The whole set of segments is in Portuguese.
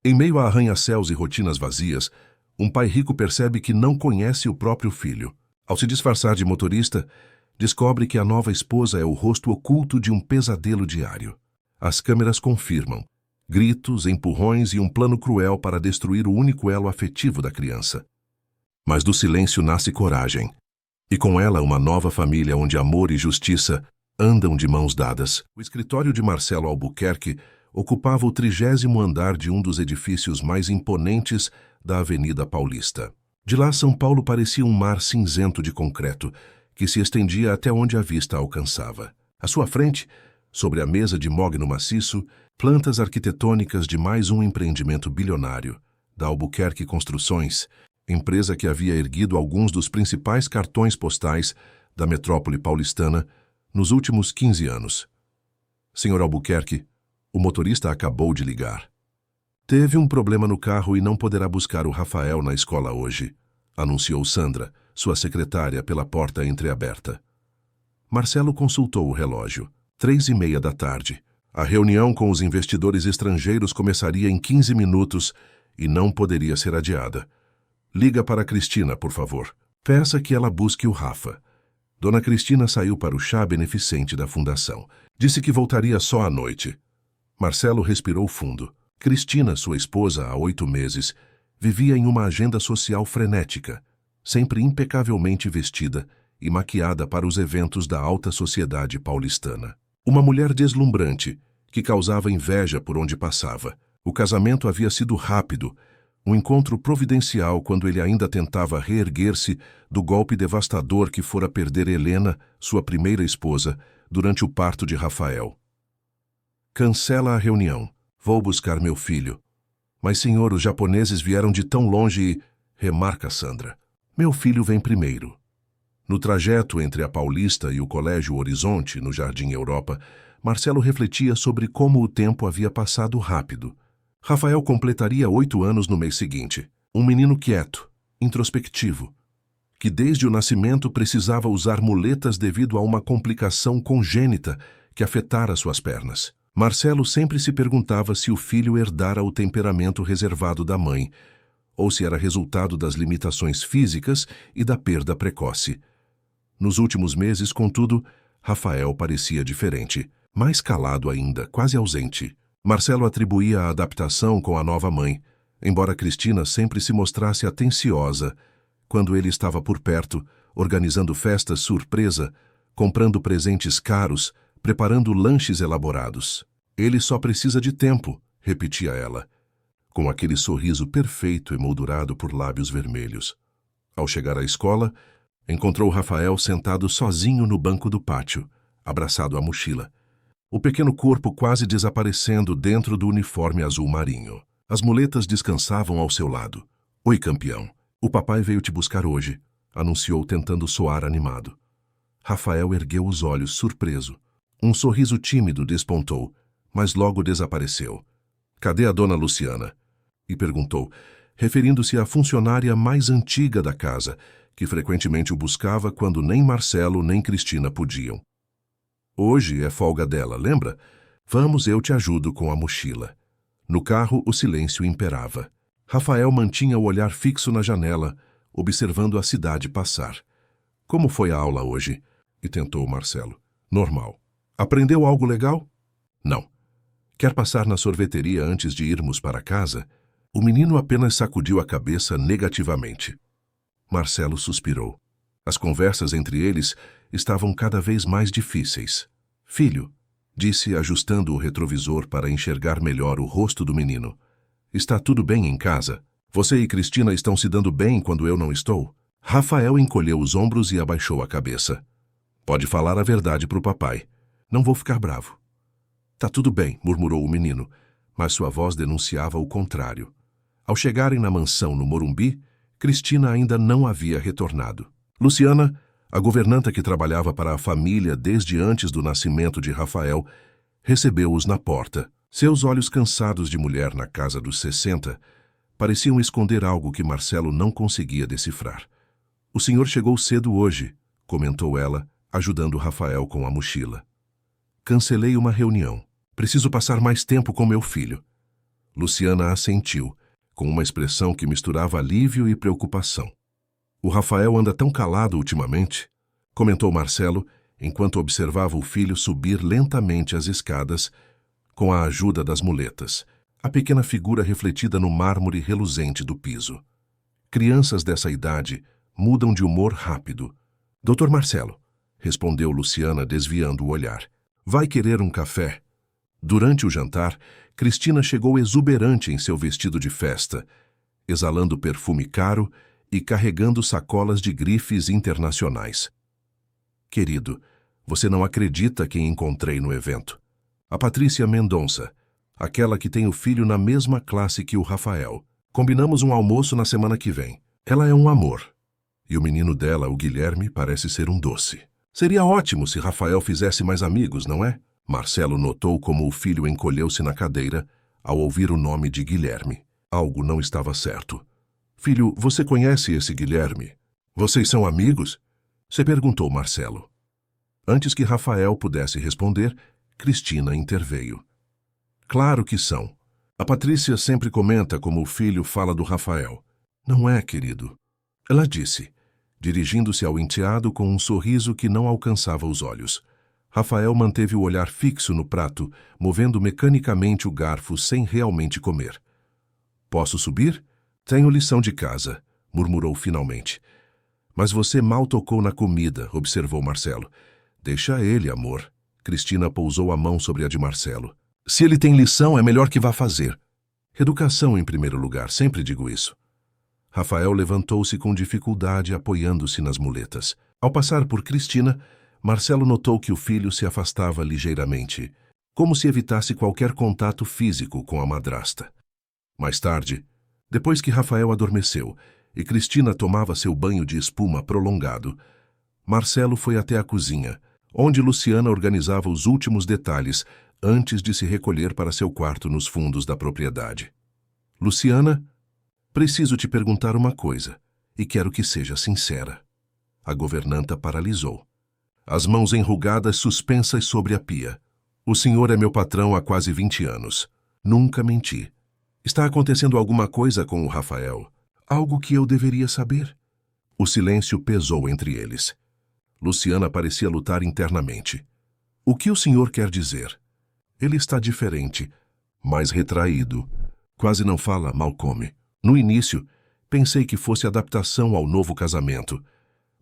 Em meio a arranha-céus e rotinas vazias, um pai rico percebe que não conhece o próprio filho. Ao se disfarçar de motorista, descobre que a nova esposa é o rosto oculto de um pesadelo diário. As câmeras confirmam. Gritos, empurrões e um plano cruel para destruir o único elo afetivo da criança. Mas do silêncio nasce coragem. E com ela uma nova família onde amor e justiça andam de mãos dadas. O escritório de Marcelo Albuquerque ocupava o 30º andar de um dos edifícios mais imponentes da Avenida Paulista. De lá, São Paulo parecia um mar cinzento de concreto, que se estendia até onde a vista alcançava. À sua frente, sobre a mesa de mogno maciço, plantas arquitetônicas de mais um empreendimento bilionário, da Albuquerque Construções, empresa que havia erguido alguns dos principais cartões postais da metrópole paulistana nos últimos 15 anos. Senhor Albuquerque, o motorista acabou de ligar. Teve um problema no carro e não poderá buscar o Rafael na escola hoje, anunciou Sandra, sua secretária, pela porta entreaberta. Marcelo consultou o relógio. 3:30 da tarde. A reunião com os investidores estrangeiros começaria em 15 minutos e não poderia ser adiada. Liga para Cristina, por favor. Peça que ela busque o Rafa. Dona Cristina saiu para o chá beneficente da fundação. Disse que voltaria só à noite. Marcelo respirou fundo. Cristina, sua esposa há 8 meses, vivia em uma agenda social frenética, sempre impecavelmente vestida e maquiada para os eventos da alta sociedade paulistana. Uma mulher deslumbrante, que causava inveja por onde passava. O casamento havia sido rápido, um encontro providencial quando ele ainda tentava reerguer-se do golpe devastador que fora perder Helena, sua primeira esposa, durante o parto de Rafael. Cancela a reunião. Vou buscar meu filho. Mas, senhor, os japoneses vieram de tão longe e... Remarca Sandra. Meu filho vem primeiro. No trajeto entre a Paulista e o Colégio Horizonte, no Jardim Europa, Marcelo refletia sobre como o tempo havia passado rápido. Rafael completaria 8 anos no mês seguinte. Um menino quieto, introspectivo, que desde o nascimento precisava usar muletas devido a uma complicação congênita que afetara suas pernas. Marcelo sempre se perguntava se o filho herdara o temperamento reservado da mãe, ou se era resultado das limitações físicas e da perda precoce. Nos últimos meses, contudo, Rafael parecia diferente, mais calado ainda, quase ausente. Marcelo atribuía a adaptação com a nova mãe, embora Cristina sempre se mostrasse atenciosa quando ele estava por perto, organizando festas surpresa, comprando presentes caros, preparando lanches elaborados. Ele só precisa de tempo, repetia ela, com aquele sorriso perfeito emoldurado por lábios vermelhos. Ao chegar à escola, encontrou Rafael sentado sozinho no banco do pátio, abraçado à mochila. O pequeno corpo quase desaparecendo dentro do uniforme azul marinho. As muletas descansavam ao seu lado. Oi, campeão. O papai veio te buscar hoje, anunciou tentando soar animado. Rafael ergueu os olhos, surpreso. Um sorriso tímido despontou, mas logo desapareceu. Cadê a dona Luciana? E perguntou, referindo-se à funcionária mais antiga da casa, que frequentemente o buscava quando nem Marcelo nem Cristina podiam. Hoje é folga dela, lembra? Vamos, eu te ajudo com a mochila. No carro, o silêncio imperava. Rafael mantinha o olhar fixo na janela, observando a cidade passar. Como foi a aula hoje? E tentou Marcelo. Normal. Aprendeu algo legal? Não. Quer passar na sorveteria antes de irmos para casa? O menino apenas sacudiu a cabeça negativamente. Marcelo suspirou. As conversas entre eles estavam cada vez mais difíceis. Filho, disse ajustando o retrovisor para enxergar melhor o rosto do menino. Está tudo bem em casa? Você e Cristina estão se dando bem quando eu não estou? Rafael encolheu os ombros e abaixou a cabeça. Pode falar a verdade para o papai. Não vou ficar bravo. Tá tudo bem, murmurou o menino, mas sua voz denunciava o contrário. Ao chegarem na mansão no Morumbi, Cristina ainda não havia retornado. Luciana, a governanta que trabalhava para a família desde antes do nascimento de Rafael, recebeu-os na porta. Seus olhos cansados de mulher na casa dos 60 pareciam esconder algo que Marcelo não conseguia decifrar. O senhor chegou cedo hoje, comentou ela, ajudando Rafael com a mochila. Cancelei uma reunião. Preciso passar mais tempo com meu filho. Luciana assentiu, com uma expressão que misturava alívio e preocupação. O Rafael anda tão calado ultimamente, comentou Marcelo, enquanto observava o filho subir lentamente as escadas com a ajuda das muletas, a pequena figura refletida no mármore reluzente do piso. Crianças dessa idade mudam de humor rápido. Doutor Marcelo, respondeu Luciana, desviando o olhar. Vai querer um café? Durante o jantar, Cristina chegou exuberante em seu vestido de festa, exalando perfume caro e carregando sacolas de grifes internacionais. Querido, você não acredita quem encontrei no evento. A Patrícia Mendonça, aquela que tem o filho na mesma classe que o Rafael. Combinamos um almoço na semana que vem. Ela é um amor. E o menino dela, o Guilherme, parece ser um doce. Seria ótimo se Rafael fizesse mais amigos, não é? Marcelo notou como o filho encolheu-se na cadeira ao ouvir o nome de Guilherme. Algo não estava certo. Filho, você conhece esse Guilherme? Vocês são amigos? Se perguntou Marcelo. Antes que Rafael pudesse responder, Cristina interveio. Claro que são. A Patrícia sempre comenta como o filho fala do Rafael. Não é, querido? Ela disse, dirigindo-se ao enteado com um sorriso que não alcançava os olhos. Rafael manteve o olhar fixo no prato, movendo mecanicamente o garfo sem realmente comer. Posso subir? Tenho lição de casa, murmurou finalmente. Mas você mal tocou na comida, observou Marcelo. Deixa ele, amor. Cristina pousou a mão sobre a de Marcelo. Se ele tem lição, é melhor que vá fazer. Educação em primeiro lugar, sempre digo isso. Rafael levantou-se com dificuldade, apoiando-se nas muletas. Ao passar por Cristina, Marcelo notou que o filho se afastava ligeiramente, como se evitasse qualquer contato físico com a madrasta. Mais tarde, depois que Rafael adormeceu e Cristina tomava seu banho de espuma prolongado, Marcelo foi até a cozinha, onde Luciana organizava os últimos detalhes antes de se recolher para seu quarto nos fundos da propriedade. Luciana, preciso te perguntar uma coisa, e quero que seja sincera. A governanta paralisou. As mãos enrugadas suspensas sobre a pia. O senhor é meu patrão há quase 20 anos. Nunca menti. Está acontecendo alguma coisa com o Rafael? Algo que eu deveria saber? O silêncio pesou entre eles. Luciana parecia lutar internamente. O que o senhor quer dizer? Ele está diferente, mais retraído. Quase não fala, mal come. No início, pensei que fosse adaptação ao novo casamento,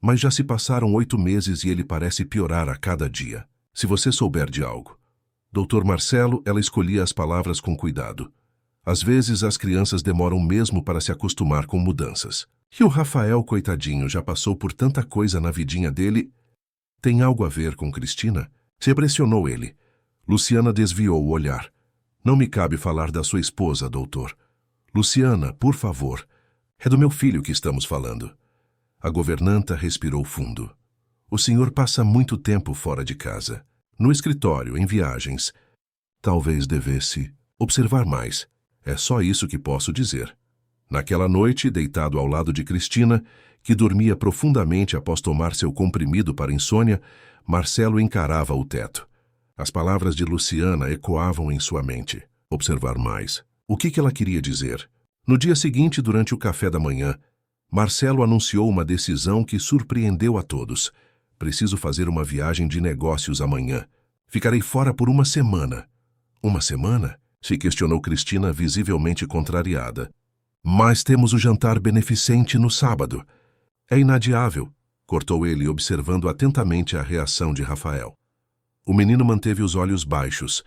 mas já se passaram 8 meses e ele parece piorar a cada dia. Se você souber de algo. Doutor Marcelo, ela escolhia as palavras com cuidado. Às vezes as crianças demoram mesmo para se acostumar com mudanças. E o Rafael, coitadinho, já passou por tanta coisa na vidinha dele. Tem algo a ver com Cristina? Se pressionou ele. Luciana desviou o olhar. Não me cabe falar da sua esposa, doutor. Luciana, por favor. É do meu filho que estamos falando. A governanta respirou fundo. O senhor passa muito tempo fora de casa. No escritório, em viagens. Talvez devesse observar mais. É só isso que posso dizer. Naquela noite, deitado ao lado de Cristina, que dormia profundamente após tomar seu comprimido para insônia, Marcelo encarava o teto. As palavras de Luciana ecoavam em sua mente. Observar mais. O que ela queria dizer? No dia seguinte, durante o café da manhã, Marcelo anunciou uma decisão que surpreendeu a todos. Preciso fazer uma viagem de negócios amanhã. Ficarei fora por uma semana. Uma semana? Se questionou Cristina, visivelmente contrariada. Mas temos o jantar beneficente no sábado. É inadiável, cortou ele, observando atentamente a reação de Rafael. O menino manteve os olhos baixos,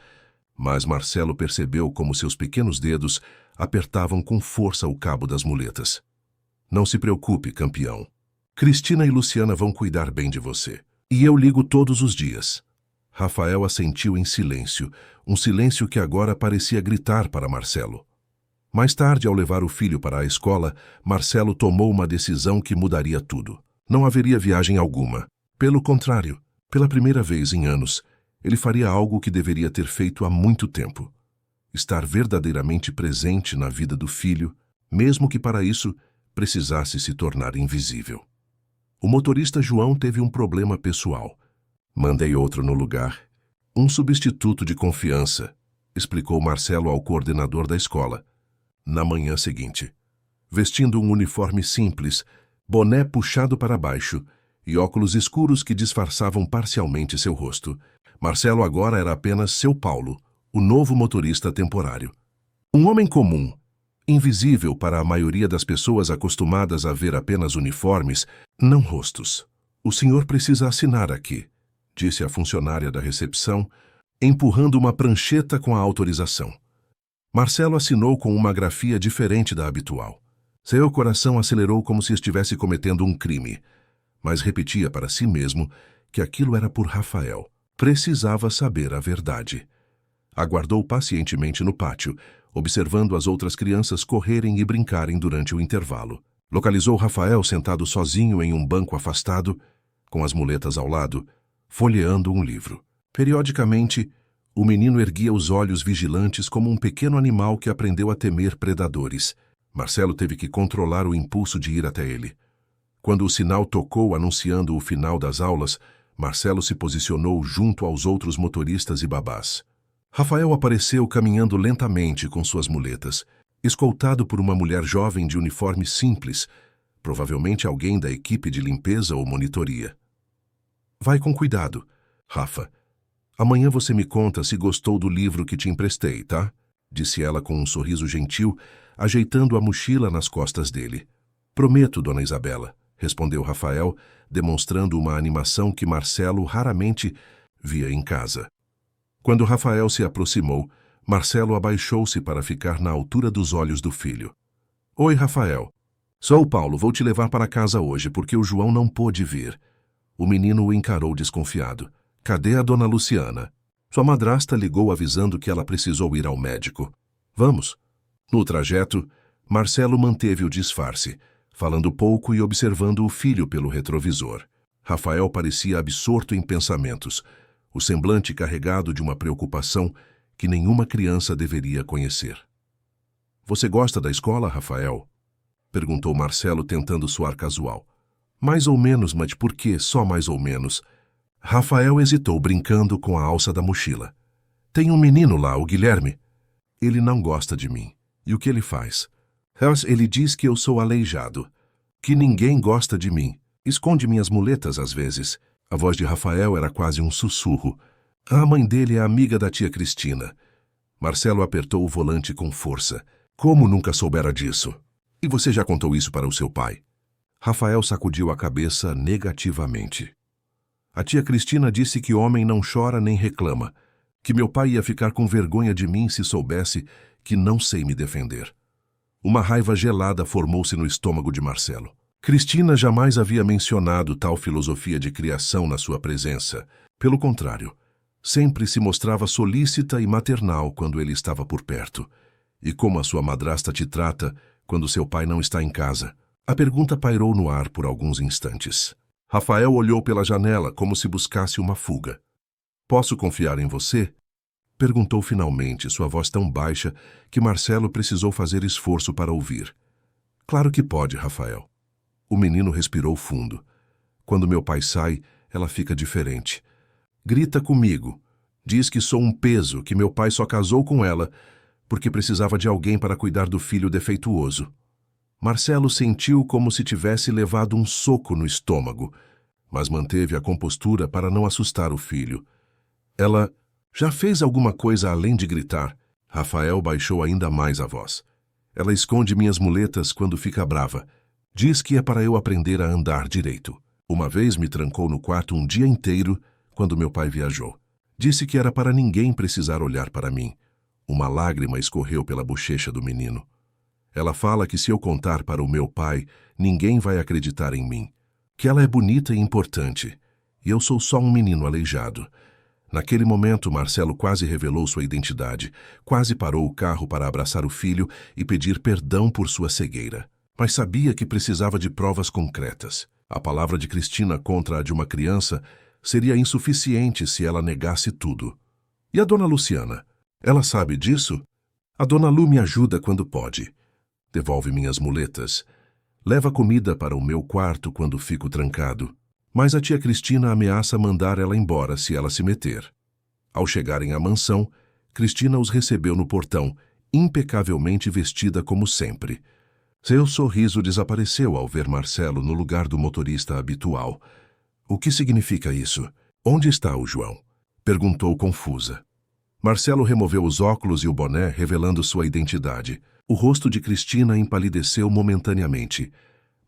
mas Marcelo percebeu como seus pequenos dedos apertavam com força o cabo das muletas. Não se preocupe, campeão. Cristina e Luciana vão cuidar bem de você. E eu ligo todos os dias. Rafael assentiu em silêncio, um silêncio que agora parecia gritar para Marcelo. Mais tarde, ao levar o filho para a escola, Marcelo tomou uma decisão que mudaria tudo. Não haveria viagem alguma. Pelo contrário, pela primeira vez em anos, ele faria algo que deveria ter feito há muito tempo. Estar verdadeiramente presente na vida do filho, mesmo que para isso precisasse se tornar invisível. O motorista João teve um problema pessoal. Mandei outro no lugar. Um substituto de confiança. explicou Marcelo ao coordenador da escola. Na manhã seguinte, vestindo um uniforme simples, boné puxado para baixo e óculos escuros que disfarçavam parcialmente seu rosto, Marcelo agora era apenas seu Paulo, o novo motorista temporário. Um homem comum, invisível para a maioria das pessoas acostumadas a ver apenas uniformes, não rostos. O senhor precisa assinar aqui, disse a funcionária da recepção, empurrando uma prancheta com a autorização. Marcelo assinou com uma grafia diferente da habitual. Seu coração acelerou como se estivesse cometendo um crime, mas repetia para si mesmo que aquilo era por Rafael. Precisava saber a verdade. Aguardou pacientemente no pátio, observando as outras crianças correrem e brincarem durante o intervalo. Localizou Rafael sentado sozinho em um banco afastado, com as muletas ao lado, folheando um livro. Periodicamente, o menino erguia os olhos vigilantes como um pequeno animal que aprendeu a temer predadores. Marcelo teve que controlar o impulso de ir até ele. Quando o sinal tocou anunciando o final das aulas, Marcelo se posicionou junto aos outros motoristas e babás. Rafael apareceu caminhando lentamente com suas muletas, escoltado por uma mulher jovem de uniforme simples, provavelmente alguém da equipe de limpeza ou monitoria. Vai com cuidado, Rafa. Amanhã você me conta se gostou do livro que te emprestei, tá? Disse ela com um sorriso gentil, ajeitando a mochila nas costas dele. Prometo, dona Isabela, respondeu Rafael, demonstrando uma animação que Marcelo raramente via em casa. Quando Rafael se aproximou, Marcelo abaixou-se para ficar na altura dos olhos do filho. Oi, Rafael. Sou o Paulo, vou te levar para casa hoje porque o João não pôde vir. O menino o encarou desconfiado. Cadê a dona Luciana? Sua madrasta ligou avisando que ela precisou ir ao médico. Vamos. No trajeto, Marcelo manteve o disfarce, falando pouco e observando o filho pelo retrovisor. Rafael parecia absorto em pensamentos, o semblante carregado de uma preocupação que nenhuma criança deveria conhecer. Você gosta da escola, Rafael? Perguntou Marcelo tentando soar casual. Mais ou menos, mas por que só mais ou menos? Rafael hesitou, brincando com a alça da mochila. Tem um menino lá, o Guilherme. Ele não gosta de mim. E o que ele faz? Ele diz que eu sou aleijado, que ninguém gosta de mim. Esconde minhas muletas às vezes. A voz de Rafael era quase um sussurro. A mãe dele é amiga da tia Cristina. Marcelo apertou o volante com força. Como nunca soubera disso? E você já contou isso para o seu pai? Rafael sacudiu a cabeça negativamente. A tia Cristina disse que homem não chora nem reclama, que meu pai ia ficar com vergonha de mim se soubesse que não sei me defender. Uma raiva gelada formou-se no estômago de Marcelo. Cristina jamais havia mencionado tal filosofia de criação na sua presença. Pelo contrário, sempre se mostrava solícita e maternal quando ele estava por perto. E como a sua madrasta te trata quando seu pai não está em casa? A pergunta pairou no ar por alguns instantes. Rafael olhou pela janela como se buscasse uma fuga. Posso confiar em você? Perguntou finalmente, sua voz tão baixa que Marcelo precisou fazer esforço para ouvir. Claro que pode, Rafael. O menino respirou fundo. Quando meu pai sai, ela fica diferente. Grita comigo. Diz que sou um peso, que meu pai só casou com ela porque precisava de alguém para cuidar do filho defeituoso. Marcelo sentiu como se tivesse levado um soco no estômago, mas manteve a compostura para não assustar o filho. Ela já fez alguma coisa além de gritar? Rafael baixou ainda mais a voz. Ela esconde minhas muletas quando fica brava. Diz que é para eu aprender a andar direito. Uma vez me trancou no quarto um dia inteiro quando meu pai viajou. Disse que era para ninguém precisar olhar para mim. Uma lágrima escorreu pela bochecha do menino. Ela fala que se eu contar para o meu pai, ninguém vai acreditar em mim. Que ela é bonita e importante. E eu sou só um menino aleijado. Naquele momento, Marcelo quase revelou sua identidade, quase parou o carro para abraçar o filho e pedir perdão por sua cegueira. Mas sabia que precisava de provas concretas. A palavra de Cristina contra a de uma criança seria insuficiente se ela negasse tudo. E a dona Luciana? Ela sabe disso? A dona Lu me ajuda quando pode. Devolve minhas muletas. Leva comida para o meu quarto quando fico trancado. Mas a tia Cristina ameaça mandar ela embora se ela se meter. Ao chegarem à mansão, Cristina os recebeu no portão, impecavelmente vestida como sempre. Seu sorriso desapareceu ao ver Marcelo no lugar do motorista habitual. O que significa isso? Onde está o João? Perguntou confusa. Marcelo removeu os óculos e o boné, revelando sua identidade. O rosto de Cristina empalideceu momentaneamente,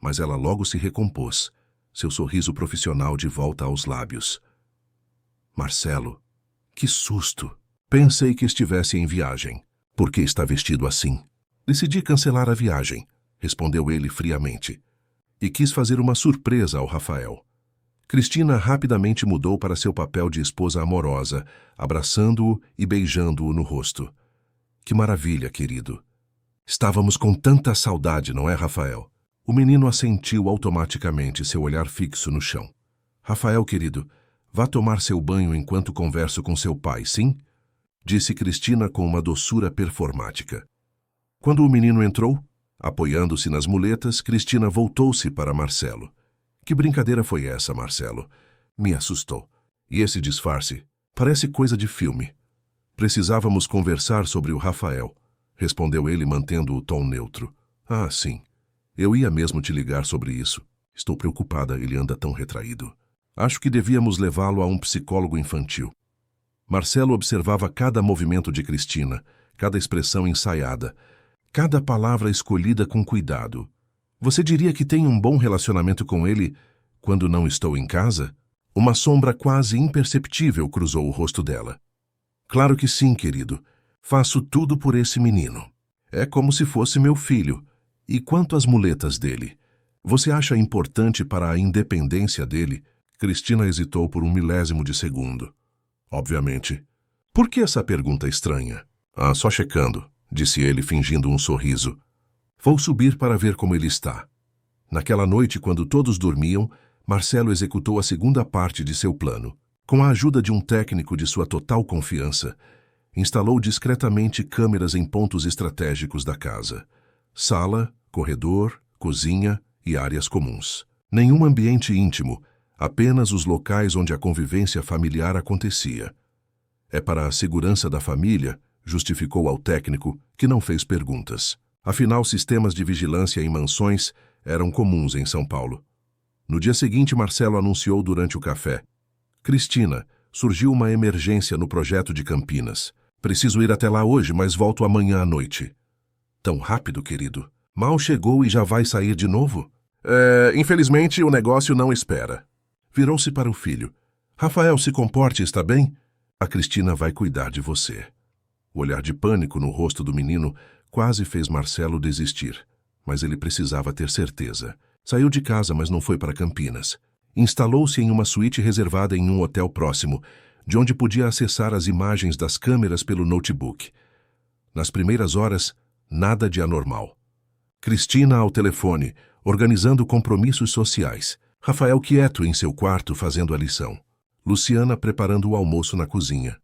mas ela logo se recompôs, seu sorriso profissional de volta aos lábios. Marcelo, que susto! Pensei que estivesse em viagem. Por que está vestido assim? Decidi cancelar a viagem, respondeu ele friamente, e quis fazer uma surpresa ao Rafael. Cristina rapidamente mudou para seu papel de esposa amorosa, abraçando-o e beijando-o no rosto. Que maravilha, querido! Estávamos com tanta saudade, não é, Rafael? O menino assentiu automaticamente, seu olhar fixo no chão. Rafael, querido, vá tomar seu banho enquanto converso com seu pai, sim? Disse Cristina com uma doçura performática. Quando o menino entrou, apoiando-se nas muletas, Cristina voltou-se para Marcelo. Que brincadeira foi essa, Marcelo? Me assustou. E esse disfarce? Parece coisa de filme. Precisávamos conversar sobre o Rafael, respondeu ele mantendo o tom neutro. Ah, sim. Eu ia mesmo te ligar sobre isso. Estou preocupada, ele anda tão retraído. Acho que devíamos levá-lo a um psicólogo infantil. Marcelo observava cada movimento de Cristina, cada expressão ensaiada, cada palavra escolhida com cuidado. Você diria que tem um bom relacionamento com ele quando não estou em casa? Uma sombra quase imperceptível cruzou o rosto dela. Claro que sim, querido. Faço tudo por esse menino. É como se fosse meu filho. E quanto às muletas dele? Você acha importante para a independência dele? Cristina hesitou por 1/1000 de segundo. Obviamente. Por que essa pergunta estranha? Ah, só checando, disse ele fingindo um sorriso. Vou subir para ver como ele está. Naquela noite, quando todos dormiam, Marcelo executou a segunda parte de seu plano. Com a ajuda de um técnico de sua total confiança, instalou discretamente câmeras em pontos estratégicos da casa. Sala, corredor, cozinha e áreas comuns. Nenhum ambiente íntimo, apenas os locais onde a convivência familiar acontecia. É para a segurança da família, justificou ao técnico, que não fez perguntas. Afinal, sistemas de vigilância em mansões eram comuns em São Paulo. No dia seguinte, Marcelo anunciou durante o café. Cristina, surgiu uma emergência no projeto de Campinas. Preciso ir até lá hoje, mas volto amanhã à noite. Tão rápido, querido. Mal chegou e já vai sair de novo? Infelizmente, o negócio não espera. Virou-se para o filho. Rafael, se comporte, está bem? A Cristina vai cuidar de você. O olhar de pânico no rosto do menino quase fez Marcelo desistir, mas ele precisava ter certeza. Saiu de casa, mas não foi para Campinas. Instalou-se em uma suíte reservada em um hotel próximo, de onde podia acessar as imagens das câmeras pelo notebook. Nas primeiras horas, nada de anormal. Cristina ao telefone, organizando compromissos sociais. Rafael quieto em seu quarto fazendo a lição. Luciana preparando o almoço na cozinha.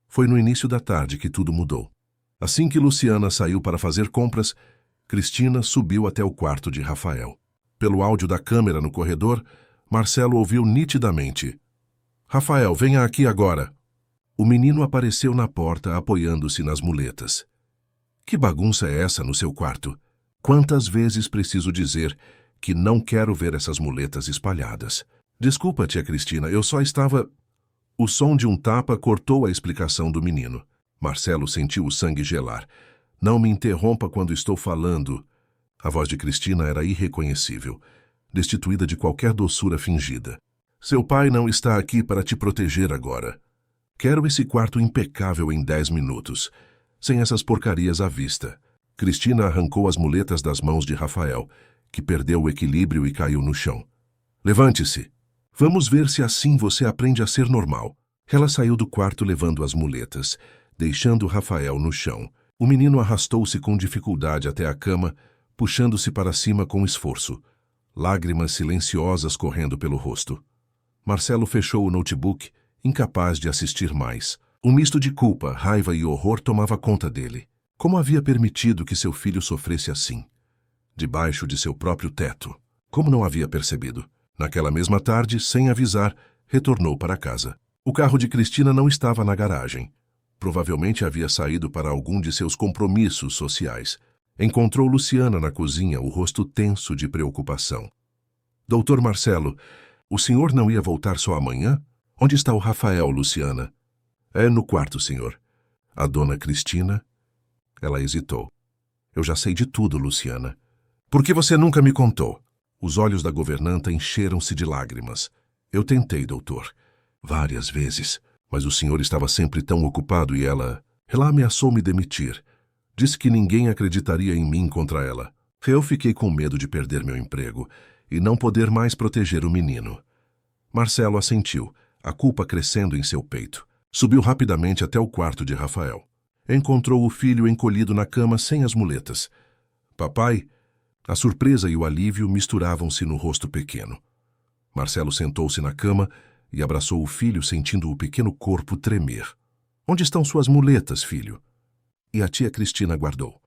Foi no início da tarde que tudo mudou. Assim que Luciana saiu para fazer compras, Cristina subiu até o quarto de Rafael. Pelo áudio da câmera no corredor, Marcelo ouviu nitidamente. Rafael, venha aqui agora. O menino apareceu na porta apoiando-se nas muletas. Que bagunça é essa no seu quarto? Quantas vezes preciso dizer que não quero ver essas muletas espalhadas? Desculpa, tia Cristina, eu só estava... O som de um tapa cortou a explicação do menino. Marcelo sentiu o sangue gelar. Não me interrompa quando estou falando. A voz de Cristina era irreconhecível, destituída de qualquer doçura fingida. Seu pai não está aqui para te proteger agora. Quero esse quarto impecável em 10 minutos, sem essas porcarias à vista. Cristina arrancou as muletas das mãos de Rafael, que perdeu o equilíbrio e caiu no chão. Levante-se. Vamos ver se assim você aprende a ser normal. Ela saiu do quarto levando as muletas, deixando Rafael no chão. O menino arrastou-se com dificuldade até a cama, puxando-se para cima com esforço. Lágrimas silenciosas correndo pelo rosto. Marcelo fechou o notebook, incapaz de assistir mais. Um misto de culpa, raiva e horror tomava conta dele. Como havia permitido que seu filho sofresse assim? Debaixo de seu próprio teto. Como não havia percebido? Naquela mesma tarde, sem avisar, retornou para casa. O carro de Cristina não estava na garagem. Provavelmente havia saído para algum de seus compromissos sociais. Encontrou Luciana na cozinha, o rosto tenso de preocupação. Doutor Marcelo, o senhor não ia voltar só amanhã? Onde está o Rafael, Luciana? É no quarto, senhor. A dona Cristina? Ela hesitou. Eu já sei de tudo, Luciana. Por que você nunca me contou? Os olhos da governanta encheram-se de lágrimas. Eu tentei, doutor. Várias vezes. Mas o senhor estava sempre tão ocupado e ela ameaçou me demitir. Disse que ninguém acreditaria em mim contra ela. Eu fiquei com medo de perder meu emprego e não poder mais proteger o menino. Marcelo assentiu, a culpa crescendo em seu peito. Subiu rapidamente até o quarto de Rafael. Encontrou o filho encolhido na cama sem as muletas. Papai? A surpresa e o alívio misturavam-se no rosto pequeno. Marcelo sentou-se na cama e abraçou o filho, sentindo o pequeno corpo tremer. Onde estão suas muletas, filho? E a tia Cristina guardou.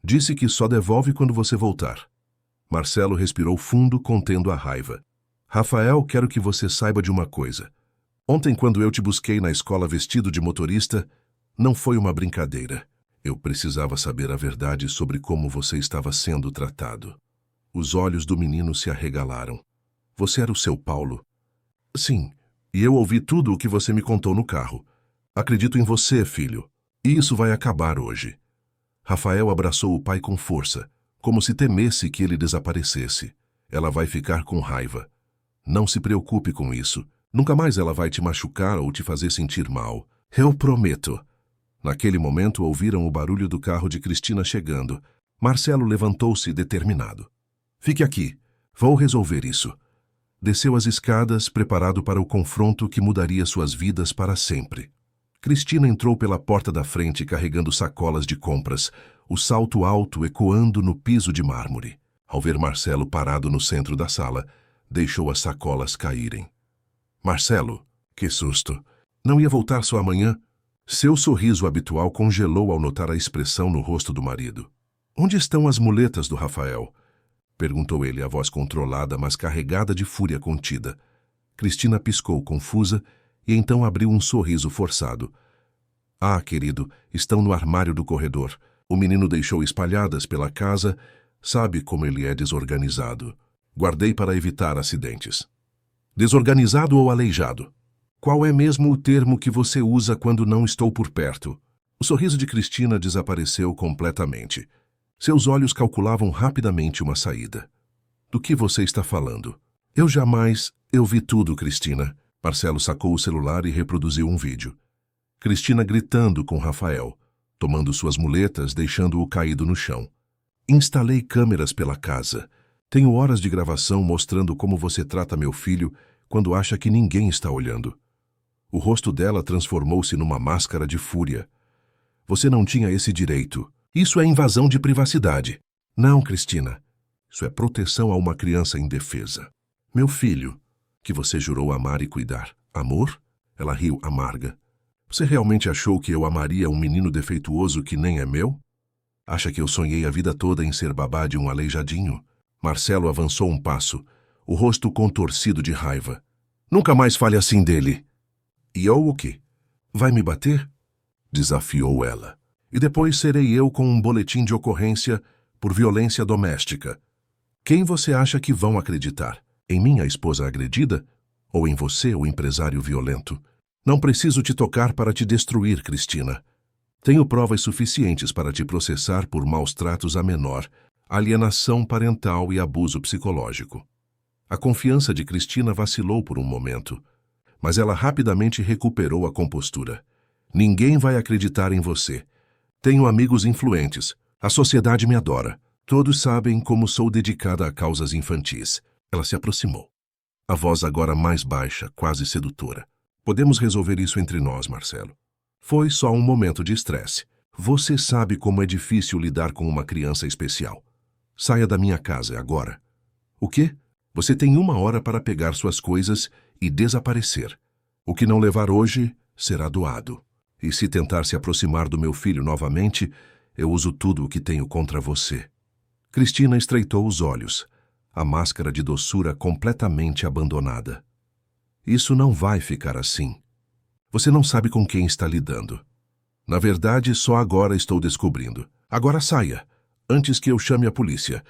Disse que só devolve quando você voltar. Marcelo respirou fundo, contendo a raiva. Rafael, quero que você saiba de uma coisa. Ontem, quando eu te busquei na escola vestido de motorista, não foi uma brincadeira. Eu precisava saber a verdade sobre como você estava sendo tratado. Os olhos do menino se arregalaram. Você era o seu Paulo? Sim, e eu ouvi tudo o que você me contou no carro. Acredito em você, filho. E isso vai acabar hoje. Rafael abraçou o pai com força, como se temesse que ele desaparecesse. Ela vai ficar com raiva. Não se preocupe com isso. Nunca mais ela vai te machucar ou te fazer sentir mal. Eu prometo. Naquele momento ouviram o barulho do carro de Cristina chegando. Marcelo levantou-se determinado. Fique aqui. Vou resolver isso. Desceu as escadas, preparado para o confronto que mudaria suas vidas para sempre. Cristina entrou pela porta da frente carregando sacolas de compras, o salto alto ecoando no piso de mármore. Ao ver Marcelo parado no centro da sala, deixou as sacolas caírem. Marcelo, que susto! Não ia voltar só amanhã? Seu sorriso habitual congelou ao notar a expressão no rosto do marido. Onde estão as muletas do Rafael? Perguntou ele, a voz controlada, mas carregada de fúria contida. Cristina piscou, confusa, e então abriu um sorriso forçado. Ah, querido, estão no armário do corredor. O menino deixou espalhadas pela casa. Sabe como ele é desorganizado. Guardei para evitar acidentes. Desorganizado ou aleijado? Qual é mesmo o termo que você usa quando não estou por perto? O sorriso de Cristina desapareceu completamente. Seus olhos calculavam rapidamente uma saída. Do que você está falando? Eu vi tudo, Cristina. Marcelo sacou o celular e reproduziu um vídeo. Cristina gritando com Rafael, tomando suas muletas, deixando-o caído no chão. Instalei câmeras pela casa. Tenho horas de gravação mostrando como você trata meu filho quando acha que ninguém está olhando. O rosto dela transformou-se numa máscara de fúria. Você não tinha esse direito. Isso é invasão de privacidade. Não, Cristina. Isso é proteção a uma criança indefesa. Meu filho, que você jurou amar e cuidar. Amor? Ela riu amarga. Você realmente achou que eu amaria um menino defeituoso que nem é meu? Acha que eu sonhei a vida toda em ser babá de um aleijadinho? Marcelo avançou um passo, o rosto contorcido de raiva. Nunca mais fale assim dele. E eu o quê? Vai me bater? Desafiou ela. E depois serei eu com um boletim de ocorrência por violência doméstica. Quem você acha que vão acreditar? Em mim, a esposa agredida? Ou em você, o empresário violento? Não preciso te tocar para te destruir, Cristina. Tenho provas suficientes para te processar por maus tratos a menor, alienação parental e abuso psicológico. A confiança de Cristina vacilou por um momento, mas ela rapidamente recuperou a compostura. Ninguém vai acreditar em você. Tenho amigos influentes. A sociedade me adora. Todos sabem como sou dedicada a causas infantis. Ela se aproximou. A voz agora mais baixa, quase sedutora. Podemos resolver isso entre nós, Marcelo. Foi só um momento de estresse. Você sabe como é difícil lidar com uma criança especial. Saia da minha casa agora. O quê? Você tem 1 hora para pegar suas coisas e desaparecer. O que não levar hoje será doado. E se tentar se aproximar do meu filho novamente, eu uso tudo o que tenho contra você. Cristina estreitou os olhos, a máscara de doçura completamente abandonada. Isso não vai ficar assim. Você não sabe com quem está lidando. Na verdade, só agora estou descobrindo. Agora saia, antes que eu chame a polícia.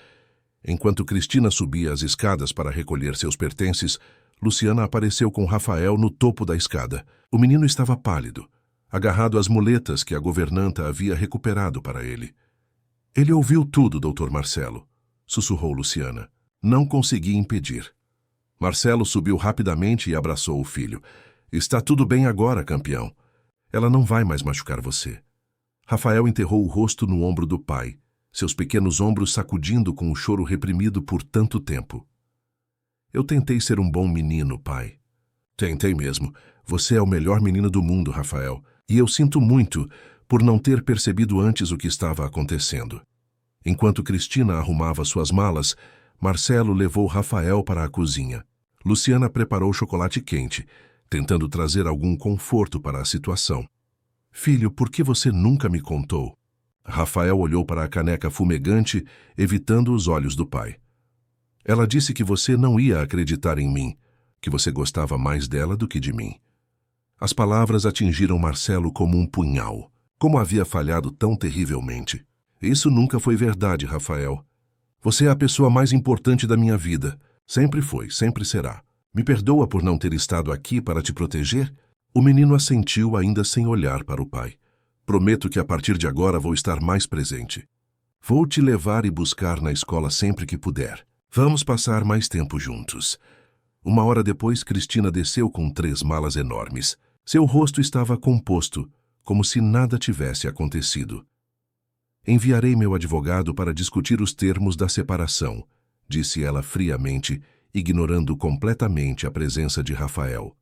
Enquanto Cristina subia as escadas para recolher seus pertences, Luciana apareceu com Rafael no topo da escada. O menino estava pálido, agarrado às muletas que a governanta havia recuperado para ele. Ele ouviu tudo, Dr. Marcelo, sussurrou Luciana. Não consegui impedir. Marcelo subiu rapidamente e abraçou o filho. Está tudo bem agora, campeão. Ela não vai mais machucar você. Rafael enterrou o rosto no ombro do pai, seus pequenos ombros sacudindo com o choro reprimido por tanto tempo. Eu tentei ser um bom menino, pai. Tentei mesmo. Você é o melhor menino do mundo, Rafael. E eu sinto muito por não ter percebido antes o que estava acontecendo. Enquanto Cristina arrumava suas malas, Marcelo levou Rafael para a cozinha. Luciana preparou chocolate quente, tentando trazer algum conforto para a situação. Filho, por que você nunca me contou? Rafael olhou para a caneca fumegante, evitando os olhos do pai. Ela disse que você não ia acreditar em mim, que você gostava mais dela do que de mim. As palavras atingiram Marcelo como um punhal. Como havia falhado tão terrivelmente. Isso nunca foi verdade, Rafael. Você é a pessoa mais importante da minha vida. Sempre foi, sempre será. Me perdoa por não ter estado aqui para te proteger? O menino assentiu ainda sem olhar para o pai. Prometo que a partir de agora vou estar mais presente. Vou te levar e buscar na escola sempre que puder. Vamos passar mais tempo juntos. Uma hora depois, Cristina desceu com 3 malas enormes. Seu rosto estava composto, como se nada tivesse acontecido. Enviarei meu advogado para discutir os termos da separação, disse ela friamente, ignorando completamente a presença de Rafael.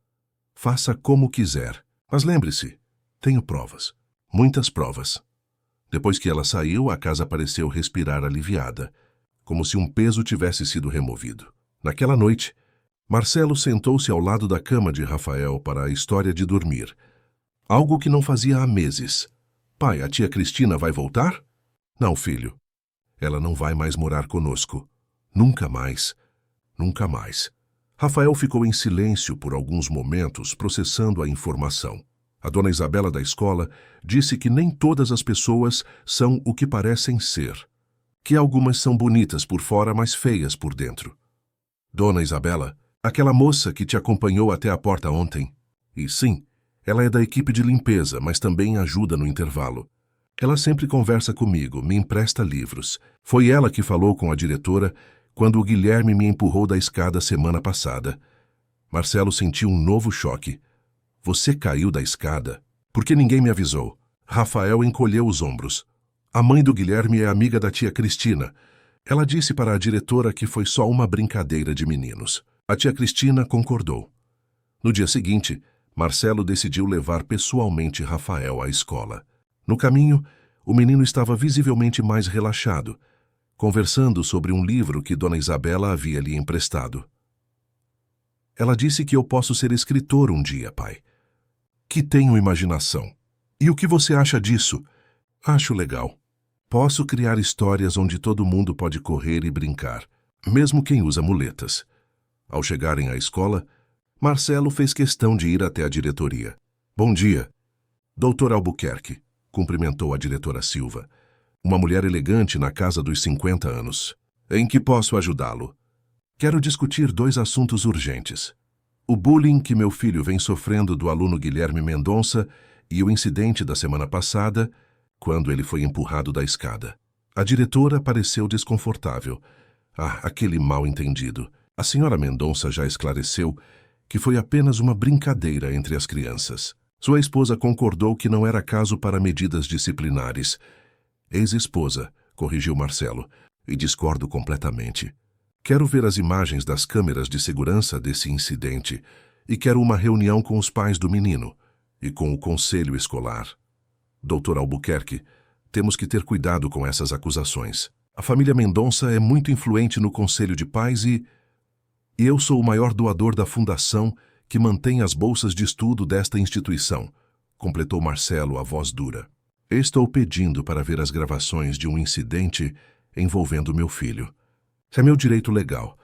Faça como quiser, mas lembre-se, tenho provas, muitas provas. Depois que ela saiu, a casa pareceu respirar aliviada, como se um peso tivesse sido removido. Naquela noite, Marcelo sentou-se ao lado da cama de Rafael para a história de dormir. Algo que não fazia há meses. Pai, a tia Cristina vai voltar? Não, filho. Ela não vai mais morar conosco. Nunca mais. Nunca mais. Rafael ficou em silêncio por alguns momentos, processando a informação. A dona Isabela da escola disse que nem todas as pessoas são o que parecem ser. Que algumas são bonitas por fora, mas feias por dentro. Dona Isabela, aquela moça que te acompanhou até a porta ontem. E sim, ela é da equipe de limpeza, mas também ajuda no intervalo. Ela sempre conversa comigo, me empresta livros. Foi ela que falou com a diretora quando o Guilherme me empurrou da escada semana passada. Marcelo sentiu um novo choque. Você caiu da escada? Por que ninguém me avisou? Rafael encolheu os ombros. A mãe do Guilherme é amiga da tia Cristina. Ela disse para a diretora que foi só uma brincadeira de meninos. A tia Cristina concordou. No dia seguinte, Marcelo decidiu levar pessoalmente Rafael à escola. No caminho, o menino estava visivelmente mais relaxado, conversando sobre um livro que Dona Isabela havia lhe emprestado. Ela disse que eu posso ser escritor um dia, pai. Que tenho imaginação. E o que você acha disso? Acho legal. Posso criar histórias onde todo mundo pode correr e brincar, mesmo quem usa muletas. Ao chegarem à escola, Marcelo fez questão de ir até a diretoria. Bom dia. Doutor Albuquerque, cumprimentou a diretora Silva, uma mulher elegante na casa dos 50 anos. Em que posso ajudá-lo? Quero discutir 2 assuntos urgentes. O bullying que meu filho vem sofrendo do aluno Guilherme Mendonça e o incidente da semana passada, quando ele foi empurrado da escada. A diretora pareceu desconfortável. Aquele mal-entendido. A senhora Mendonça já esclareceu que foi apenas uma brincadeira entre as crianças. Sua esposa concordou que não era caso para medidas disciplinares. Ex-esposa, corrigiu Marcelo, e discordo completamente. Quero ver as imagens das câmeras de segurança desse incidente e quero uma reunião com os pais do menino e com o conselho escolar. Doutor Albuquerque, temos que ter cuidado com essas acusações. A família Mendonça é muito influente no conselho de pais e eu sou o maior doador da fundação que mantém as bolsas de estudo desta instituição, completou Marcelo, a voz dura. Estou pedindo para ver as gravações de um incidente envolvendo meu filho. É meu direito legal.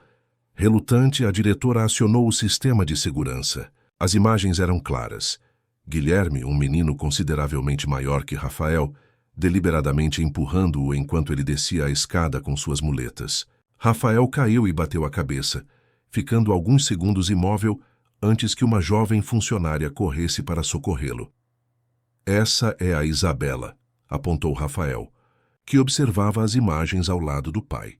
Relutante, a diretora acionou o sistema de segurança. As imagens eram claras. Guilherme, um menino consideravelmente maior que Rafael, deliberadamente empurrando-o enquanto ele descia a escada com suas muletas. Rafael caiu e bateu a cabeça, ficando alguns segundos imóvel antes que uma jovem funcionária corresse para socorrê-lo. Essa é a Isabela, apontou Rafael, que observava as imagens ao lado do pai.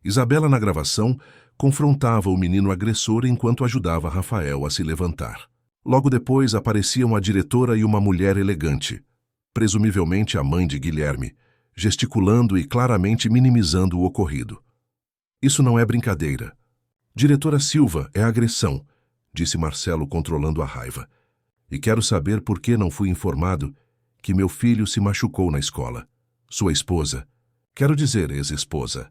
Isabela, na gravação, confrontava o menino agressor enquanto ajudava Rafael a se levantar. Logo depois apareciam a diretora e uma mulher elegante, presumivelmente a mãe de Guilherme, gesticulando e claramente minimizando o ocorrido. Isso não é brincadeira. Diretora Silva, é agressão, disse Marcelo controlando a raiva. E quero saber por que não fui informado que meu filho se machucou na escola. Sua esposa, quero dizer ex-esposa,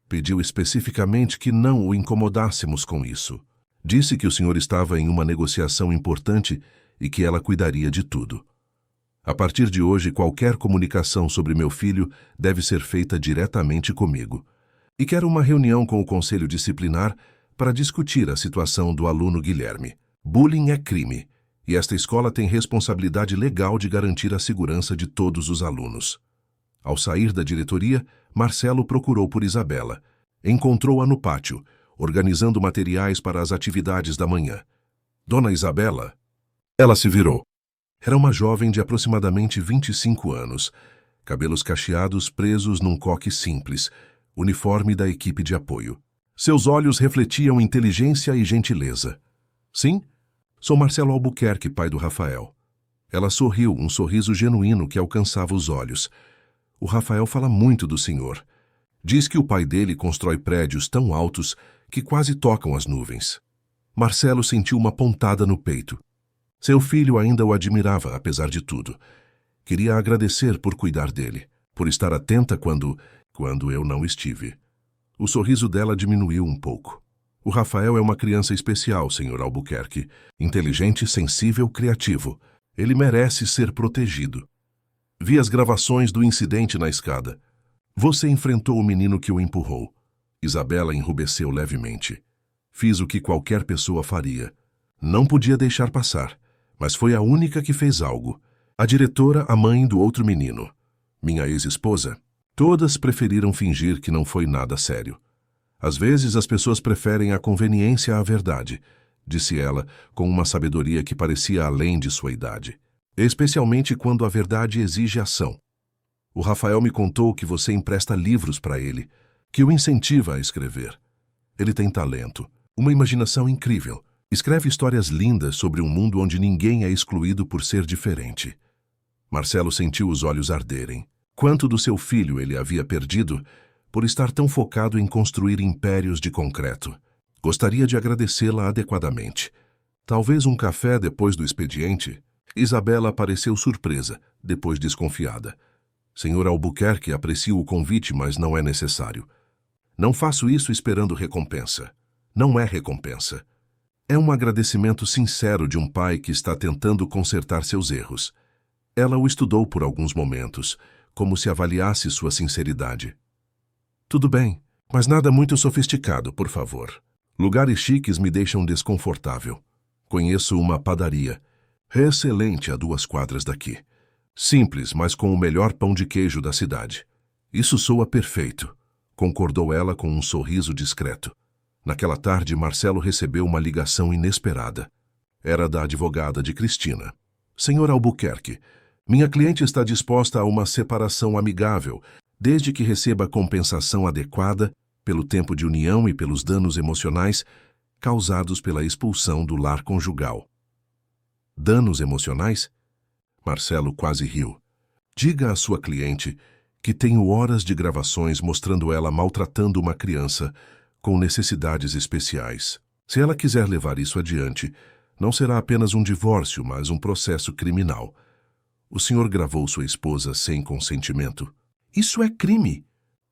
pediu especificamente que não o incomodássemos com isso. Disse que o senhor estava em uma negociação importante e que ela cuidaria de tudo. A partir de hoje, qualquer comunicação sobre meu filho deve ser feita diretamente comigo. E quero uma reunião com o Conselho Disciplinar para discutir a situação do aluno Guilherme. Bullying é crime, e esta escola tem responsabilidade legal de garantir a segurança de todos os alunos. Ao sair da diretoria, Marcelo procurou por Isabela. Encontrou-a no pátio, organizando materiais para as atividades da manhã. Dona Isabela? Ela se virou. Era uma jovem de aproximadamente 25 anos, cabelos cacheados presos num coque simples, uniforme da equipe de apoio. Seus olhos refletiam inteligência e gentileza. Sim, sou Marcelo Albuquerque, pai do Rafael. Ela sorriu, um sorriso genuíno que alcançava os olhos. O Rafael fala muito do senhor. Diz que o pai dele constrói prédios tão altos que quase tocam as nuvens. Marcelo sentiu uma pontada no peito. Seu filho ainda o admirava, apesar de tudo. Queria agradecer por cuidar dele, por estar atenta quando eu não estive. O sorriso dela diminuiu um pouco. O Rafael é uma criança especial, senhor Albuquerque. Inteligente, sensível, criativo. Ele merece ser protegido. Vi as gravações do incidente na escada. Você enfrentou o menino que o empurrou. Isabela enrubesceu levemente. Fiz o que qualquer pessoa faria. Não podia deixar passar, mas foi a única que fez algo. A diretora, a mãe do outro menino. Minha ex-esposa. Todas preferiram fingir que não foi nada sério. Às vezes as pessoas preferem a conveniência à verdade, disse ela, com uma sabedoria que parecia além de sua idade. Especialmente quando a verdade exige ação. O Rafael me contou que você empresta livros para ele, que o incentiva a escrever. Ele tem talento, uma imaginação incrível. Escreve histórias lindas sobre um mundo onde ninguém é excluído por ser diferente. Marcelo sentiu os olhos arderem. Quanto do seu filho ele havia perdido por estar tão focado em construir impérios de concreto. Gostaria de agradecê-la adequadamente. Talvez um café depois do expediente? Isabela pareceu surpresa, depois desconfiada. Senhor Albuquerque, aprecio o convite, mas não é necessário. Não faço isso esperando recompensa. Não é recompensa. É um agradecimento sincero de um pai que está tentando consertar seus erros. Ela o estudou por alguns momentos, como se avaliasse sua sinceridade. Tudo bem, mas nada muito sofisticado, por favor. Lugares chiques me deixam desconfortável. Conheço uma padaria, excelente a 2 quadras daqui. Simples, mas com o melhor pão de queijo da cidade. Isso soa perfeito, concordou ela com um sorriso discreto. Naquela tarde, Marcelo recebeu uma ligação inesperada. Era da advogada de Cristina. Senhor Albuquerque, minha cliente está disposta a uma separação amigável, desde que receba compensação adequada pelo tempo de união e pelos danos emocionais causados pela expulsão do lar conjugal. Danos emocionais? Marcelo quase riu. Diga à sua cliente que tenho horas de gravações mostrando ela maltratando uma criança com necessidades especiais. Se ela quiser levar isso adiante, não será apenas um divórcio, mas um processo criminal. O senhor gravou sua esposa sem consentimento? Isso é crime.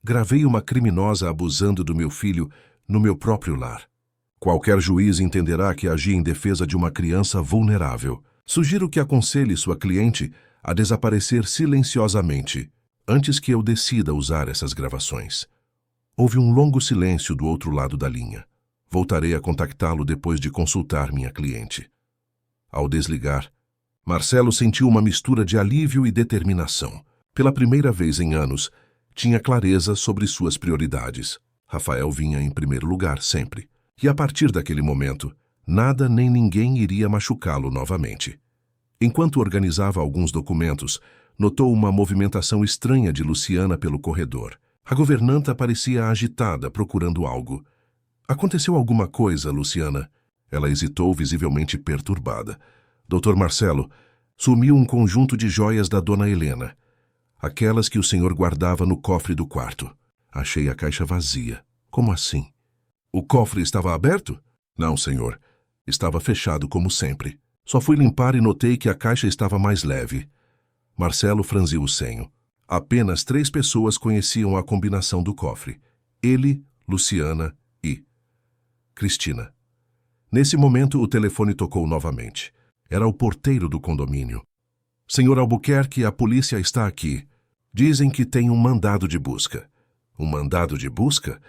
Gravei uma criminosa abusando do meu filho no meu próprio lar. Qualquer juiz entenderá que agi em defesa de uma criança vulnerável. Sugiro que aconselhe sua cliente a desaparecer silenciosamente antes que eu decida usar essas gravações. Houve um longo silêncio do outro lado da linha. Voltarei a contactá-lo depois de consultar minha cliente. Ao desligar, Marcelo sentiu uma mistura de alívio e determinação. Pela primeira vez em anos, tinha clareza sobre suas prioridades. Rafael vinha em primeiro lugar sempre. E a partir daquele momento, nada nem ninguém iria machucá-lo novamente. Enquanto organizava alguns documentos, notou uma movimentação estranha de Luciana pelo corredor. A governanta parecia agitada, procurando algo. Aconteceu alguma coisa, Luciana? Ela hesitou, visivelmente perturbada. Doutor Marcelo, sumiu um conjunto de joias da dona Helena. Aquelas que o senhor guardava no cofre do quarto. Achei a caixa vazia. Como assim? O cofre estava aberto? Não, senhor. Estava fechado como sempre. Só fui limpar e notei que a caixa estava mais leve. Marcelo franziu o senho. Apenas 3 pessoas conheciam a combinação do cofre. Ele, Luciana e Cristina. Nesse momento, o telefone tocou novamente. Era o porteiro do condomínio. Senhor Albuquerque, a polícia está aqui. Dizem que tem um mandado de busca. Um mandado de busca?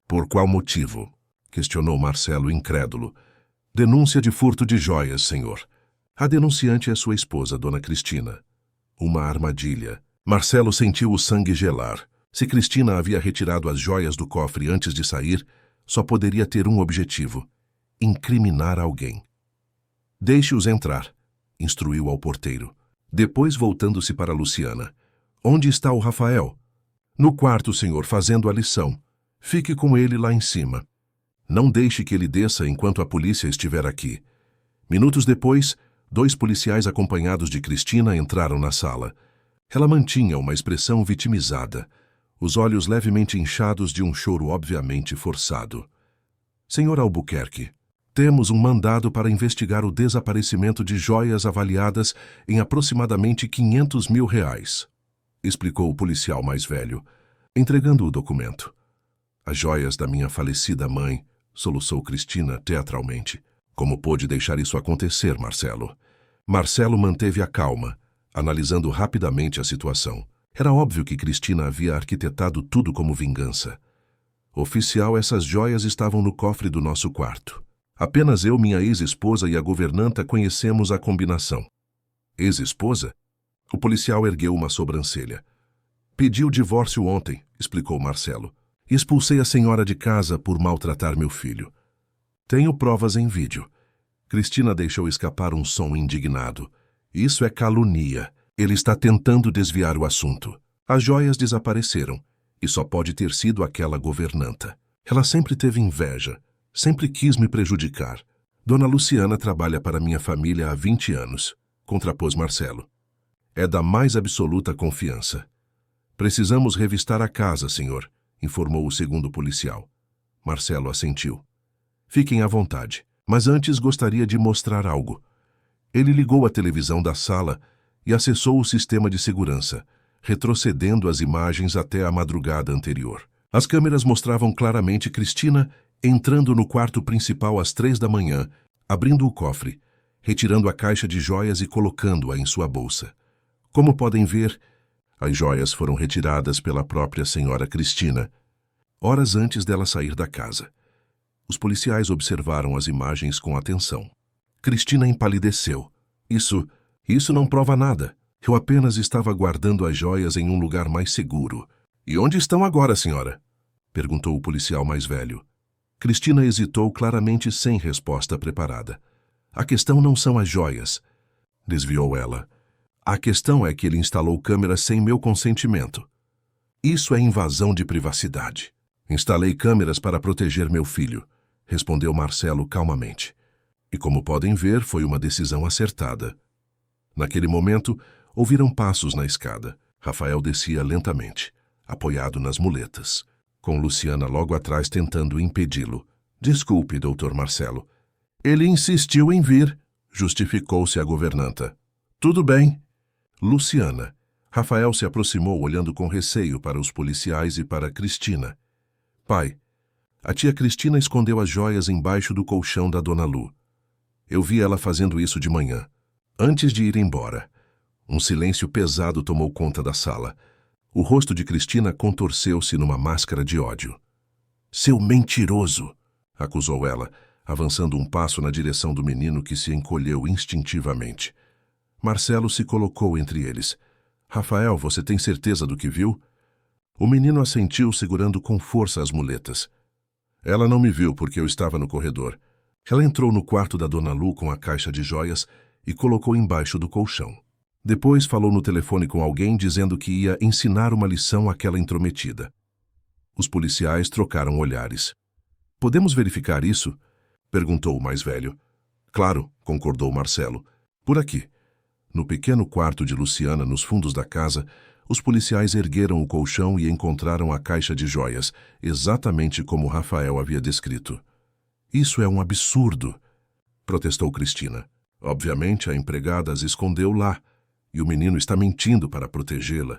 Por qual motivo? Questionou Marcelo, incrédulo. Denúncia de furto de joias, senhor. A denunciante é sua esposa, dona Cristina. Uma armadilha. Marcelo sentiu o sangue gelar. Se Cristina havia retirado as joias do cofre antes de sair, só poderia ter um objetivo: incriminar alguém. Deixe-os entrar, instruiu ao porteiro. Depois, voltando-se para Luciana. Onde está o Rafael? No quarto, senhor, fazendo a lição. Fique com ele lá em cima. Não deixe que ele desça enquanto a polícia estiver aqui. Minutos depois, 2 policiais acompanhados de Cristina entraram na sala. Ela mantinha uma expressão vitimizada, os olhos levemente inchados de um choro obviamente forçado. Senhor Albuquerque, temos um mandado para investigar o desaparecimento de joias avaliadas em aproximadamente R$500 mil, explicou o policial mais velho, entregando o documento. As joias da minha falecida mãe, soluçou Cristina teatralmente. Como pôde deixar isso acontecer, Marcelo? Marcelo manteve a calma, analisando rapidamente a situação. Era óbvio que Cristina havia arquitetado tudo como vingança. Oficial, essas joias estavam no cofre do nosso quarto. Apenas eu, minha ex-esposa e a governanta conhecemos a combinação. Ex-esposa? O policial ergueu uma sobrancelha. Pedi o divórcio ontem, explicou Marcelo. Expulsei a senhora de casa por maltratar meu filho. Tenho provas em vídeo. Cristina deixou escapar um som indignado. Isso é calúnia. Ele está tentando desviar o assunto. As joias desapareceram, e só pode ter sido aquela governanta. Ela sempre teve inveja, sempre quis me prejudicar. Dona Luciana trabalha para minha família há 20 anos, contrapôs Marcelo. É da mais absoluta confiança. Precisamos revistar a casa, senhor, informou o segundo policial. Marcelo assentiu. Fiquem à vontade, mas antes gostaria de mostrar algo. Ele ligou a televisão da sala e acessou o sistema de segurança, retrocedendo as imagens até a madrugada anterior. As câmeras mostravam claramente Cristina entrando no quarto principal às 3 da manhã, abrindo o cofre, retirando a caixa de joias e colocando-a em sua bolsa. Como podem ver, as joias foram retiradas pela própria senhora Cristina, horas antes dela sair da casa. Os policiais observaram as imagens com atenção. Cristina empalideceu. Isso não prova nada. Eu apenas estava guardando as joias em um lugar mais seguro. E onde estão agora, senhora? Perguntou o policial mais velho. Cristina hesitou, claramente sem resposta preparada. A questão não são as joias, desviou ela. A questão é que ele instalou câmeras sem meu consentimento. Isso é invasão de privacidade. Instalei câmeras para proteger meu filho, respondeu Marcelo calmamente. E como podem ver, foi uma decisão acertada. Naquele momento, ouviram passos na escada. Rafael descia lentamente, apoiado nas muletas, com Luciana logo atrás tentando impedi-lo. Desculpe, doutor Marcelo. Ele insistiu em vir, justificou-se a governanta. Tudo bem. Luciana. Rafael se aproximou olhando com receio para os policiais e para Cristina. Pai, a tia Cristina escondeu as joias embaixo do colchão da dona Lu. Eu vi ela fazendo isso de manhã, antes de ir embora. Um silêncio pesado tomou conta da sala. O rosto de Cristina contorceu-se numa máscara de ódio. Seu mentiroso! Acusou ela, avançando um passo na direção do menino que se encolheu instintivamente. Marcelo se colocou entre eles. Rafael, você tem certeza do que viu? O menino assentiu, segurando com força as muletas. Ela não me viu porque eu estava no corredor. Ela entrou no quarto da Dona Lu com a caixa de joias e colocou embaixo do colchão. Depois falou no telefone com alguém dizendo que ia ensinar uma lição àquela intrometida. Os policiais trocaram olhares. Podemos verificar isso? Perguntou o mais velho. Claro, concordou Marcelo. Por aqui. No pequeno quarto de Luciana, nos fundos da casa, os policiais ergueram o colchão e encontraram a caixa de joias, exatamente como Rafael havia descrito. Isso é um absurdo, protestou Cristina. Obviamente, a empregada as escondeu lá, e o menino está mentindo para protegê-la.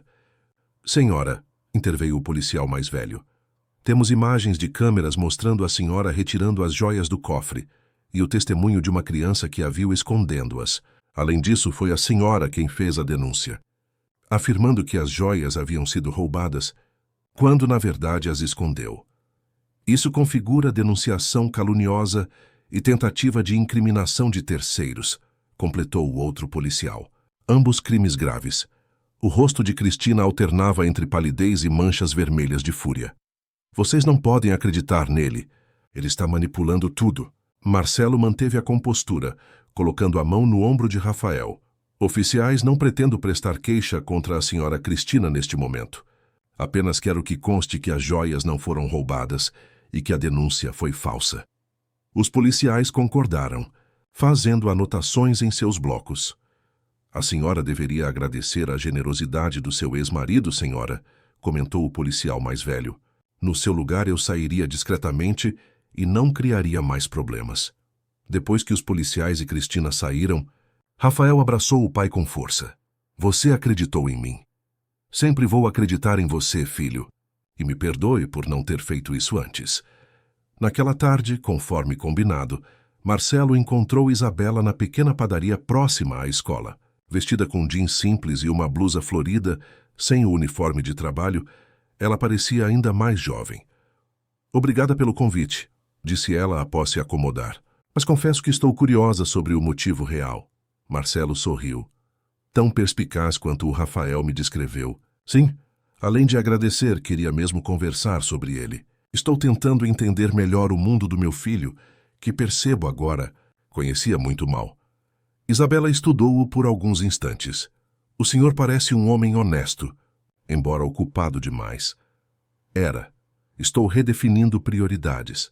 Senhora, interveio o policial mais velho, temos imagens de câmeras mostrando a senhora retirando as joias do cofre e o testemunho de uma criança que a viu escondendo-as. Além disso, foi a senhora quem fez a denúncia, afirmando que as joias haviam sido roubadas, quando na verdade as escondeu. Isso configura denunciação caluniosa e tentativa de incriminação de terceiros, completou o outro policial. Ambos crimes graves. O rosto de Cristina alternava entre palidez e manchas vermelhas de fúria. Vocês não podem acreditar nele. Ele está manipulando tudo. Marcelo manteve a compostura, colocando a mão no ombro de Rafael. Oficiais, não pretendo prestar queixa contra a senhora Cristina neste momento. Apenas quero que conste que as joias não foram roubadas e que a denúncia foi falsa. Os policiais concordaram, fazendo anotações em seus blocos. A senhora deveria agradecer a generosidade do seu ex-marido, senhora, comentou o policial mais velho. No seu lugar eu sairia discretamente e não criaria mais problemas. Depois que os policiais e Cristina saíram, Rafael abraçou o pai com força. Você acreditou em mim. Sempre vou acreditar em você, filho. E me perdoe por não ter feito isso antes. Naquela tarde, conforme combinado, Marcelo encontrou Isabela na pequena padaria próxima à escola. Vestida com jeans simples e uma blusa florida, sem o uniforme de trabalho, ela parecia ainda mais jovem. Obrigada pelo convite, disse ela após se acomodar. Mas confesso que estou curiosa sobre o motivo real. Marcelo sorriu. Tão perspicaz quanto o Rafael me descreveu. Sim, além de agradecer, queria mesmo conversar sobre ele. Estou tentando entender melhor o mundo do meu filho, que percebo agora, conhecia muito mal. Isabela estudou-o por alguns instantes. O senhor parece um homem honesto, embora ocupado demais. Era. Estou redefinindo prioridades.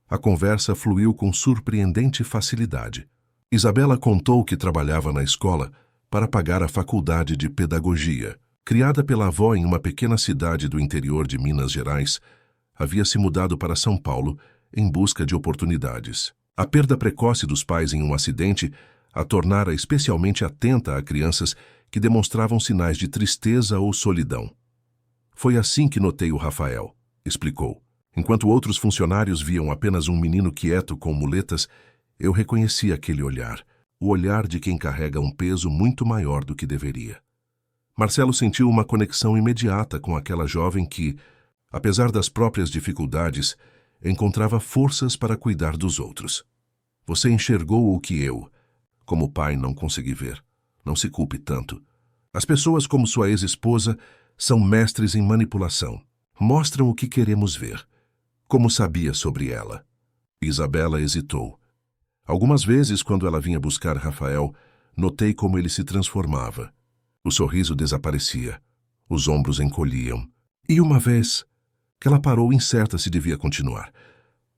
A conversa fluiu com surpreendente facilidade. Isabela contou que trabalhava na escola para pagar a faculdade de pedagogia. Criada pela avó em uma pequena cidade do interior de Minas Gerais, havia se mudado para São Paulo em busca de oportunidades. A perda precoce dos pais em um acidente a tornara especialmente atenta a crianças que demonstravam sinais de tristeza ou solidão. Foi assim que notei o Rafael, explicou. Enquanto outros funcionários viam apenas um menino quieto com muletas, eu reconheci aquele olhar, o olhar de quem carrega um peso muito maior do que deveria. Marcelo sentiu uma conexão imediata com aquela jovem que, apesar das próprias dificuldades, encontrava forças para cuidar dos outros. Você enxergou o que eu, como pai, não consegui ver. Não se culpe tanto. As pessoas como sua ex-esposa são mestres em manipulação. Mostram o que queremos ver. Como sabia sobre ela? Isabela hesitou. Algumas vezes, quando ela vinha buscar Rafael, notei como ele se transformava. O sorriso desaparecia. Os ombros encolhiam. E uma vez que ela parou incerta se devia continuar.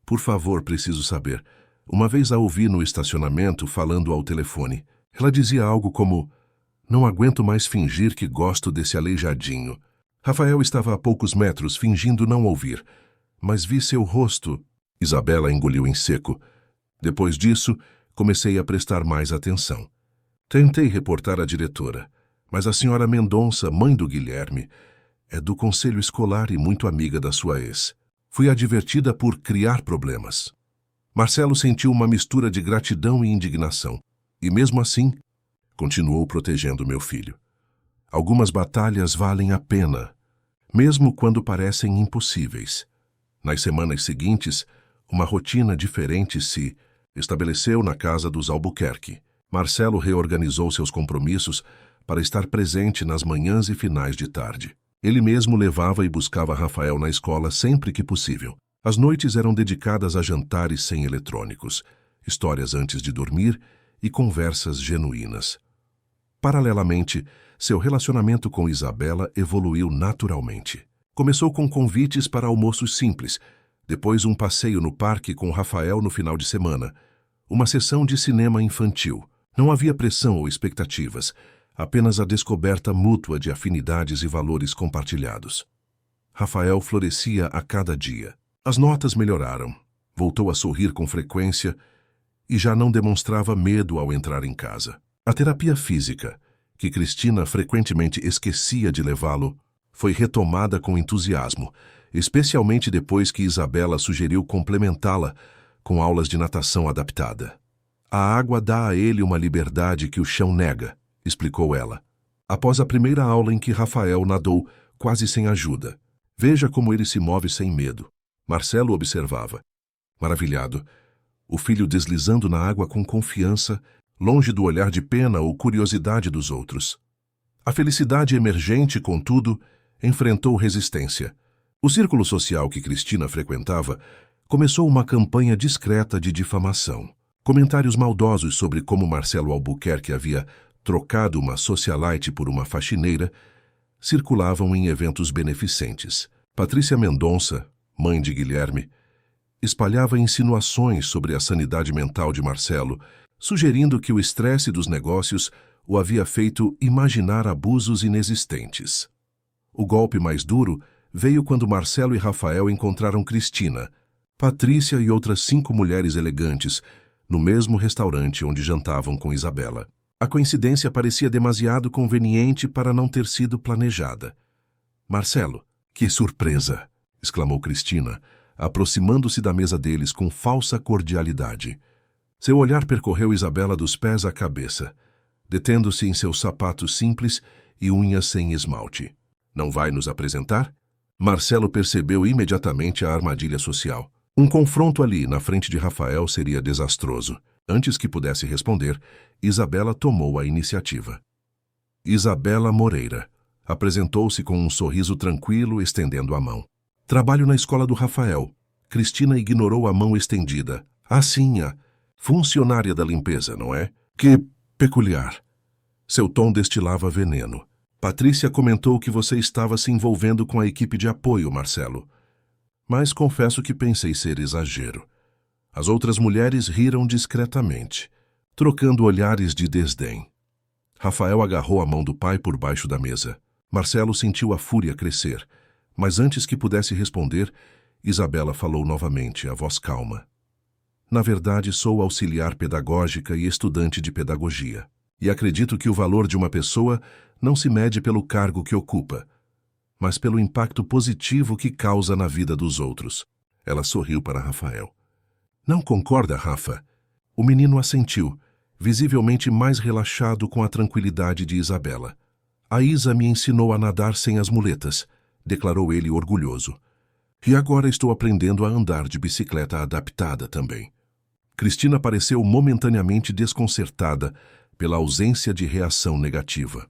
Por favor, preciso saber. Uma vez a ouvi no estacionamento falando ao telefone. Ela dizia algo como: não aguento mais fingir que gosto desse aleijadinho. Rafael estava a poucos metros, fingindo não ouvir. Mas vi seu rosto. Isabela engoliu em seco. Depois disso, comecei a prestar mais atenção. Tentei reportar à diretora, mas a senhora Mendonça, mãe do Guilherme, é do conselho escolar e muito amiga da sua ex. Fui advertida por criar problemas. Marcelo sentiu uma mistura de gratidão e indignação. E mesmo assim, continuou protegendo meu filho. Algumas batalhas valem a pena, mesmo quando parecem impossíveis. Nas semanas seguintes, uma rotina diferente se estabeleceu na casa dos Albuquerque. Marcelo reorganizou seus compromissos para estar presente nas manhãs e finais de tarde. Ele mesmo levava e buscava Rafael na escola sempre que possível. As noites eram dedicadas a jantares sem eletrônicos, histórias antes de dormir e conversas genuínas. Paralelamente, seu relacionamento com Isabela evoluiu naturalmente. Começou com convites para almoços simples, depois um passeio no parque com Rafael no final de semana, uma sessão de cinema infantil. Não havia pressão ou expectativas, apenas a descoberta mútua de afinidades e valores compartilhados. Rafael florescia a cada dia. As notas melhoraram, voltou a sorrir com frequência e já não demonstrava medo ao entrar em casa. A terapia física, que Cristina frequentemente esquecia de levá-lo, foi retomada com entusiasmo, especialmente depois que Isabela sugeriu complementá-la com aulas de natação adaptada. A água dá a ele uma liberdade que o chão nega, explicou ela. Após a primeira aula em que Rafael nadou quase sem ajuda. Veja como ele se move sem medo. Marcelo observava. Maravilhado, o filho deslizando na água com confiança, longe do olhar de pena ou curiosidade dos outros. A felicidade emergente, contudo, enfrentou resistência. O círculo social que Cristina frequentava começou uma campanha discreta de difamação. Comentários maldosos sobre como Marcelo Albuquerque havia trocado uma socialite por uma faxineira circulavam em eventos beneficentes. Patrícia Mendonça, mãe de Guilherme, espalhava insinuações sobre a sanidade mental de Marcelo, sugerindo que o estresse dos negócios o havia feito imaginar abusos inexistentes. O golpe mais duro veio quando Marcelo e Rafael encontraram Cristina, Patrícia e outras 5 mulheres elegantes no mesmo restaurante onde jantavam com Isabela. A coincidência parecia demasiado conveniente para não ter sido planejada. Marcelo, que surpresa! Exclamou Cristina, aproximando-se da mesa deles com falsa cordialidade. Seu olhar percorreu Isabela dos pés à cabeça, detendo-se em seus sapatos simples e unhas sem esmalte. Não vai nos apresentar? Marcelo percebeu imediatamente a armadilha social. Um confronto ali, na frente de Rafael, seria desastroso. Antes que pudesse responder, Isabela tomou a iniciativa. Isabela Moreira apresentou-se com um sorriso tranquilo, estendendo a mão. Trabalho na escola do Rafael. Cristina ignorou a mão estendida. Ah, sim, a funcionária da limpeza, não é? Que peculiar. Seu tom destilava veneno. Patrícia comentou que você estava se envolvendo com a equipe de apoio, Marcelo. Mas confesso que pensei ser exagero. As outras mulheres riram discretamente, trocando olhares de desdém. Rafael agarrou a mão do pai por baixo da mesa. Marcelo sentiu a fúria crescer, mas antes que pudesse responder, Isabela falou novamente, a voz calma. Na verdade, sou auxiliar pedagógica e estudante de pedagogia, e acredito que o valor de uma pessoa não se mede pelo cargo que ocupa, mas pelo impacto positivo que causa na vida dos outros. Ela sorriu para Rafael. Não concorda, Rafa? O menino assentiu, visivelmente mais relaxado com a tranquilidade de Isabela. A Isa me ensinou a nadar sem as muletas, declarou ele orgulhoso. E agora estou aprendendo a andar de bicicleta adaptada também. Cristina pareceu momentaneamente desconcertada pela ausência de reação negativa.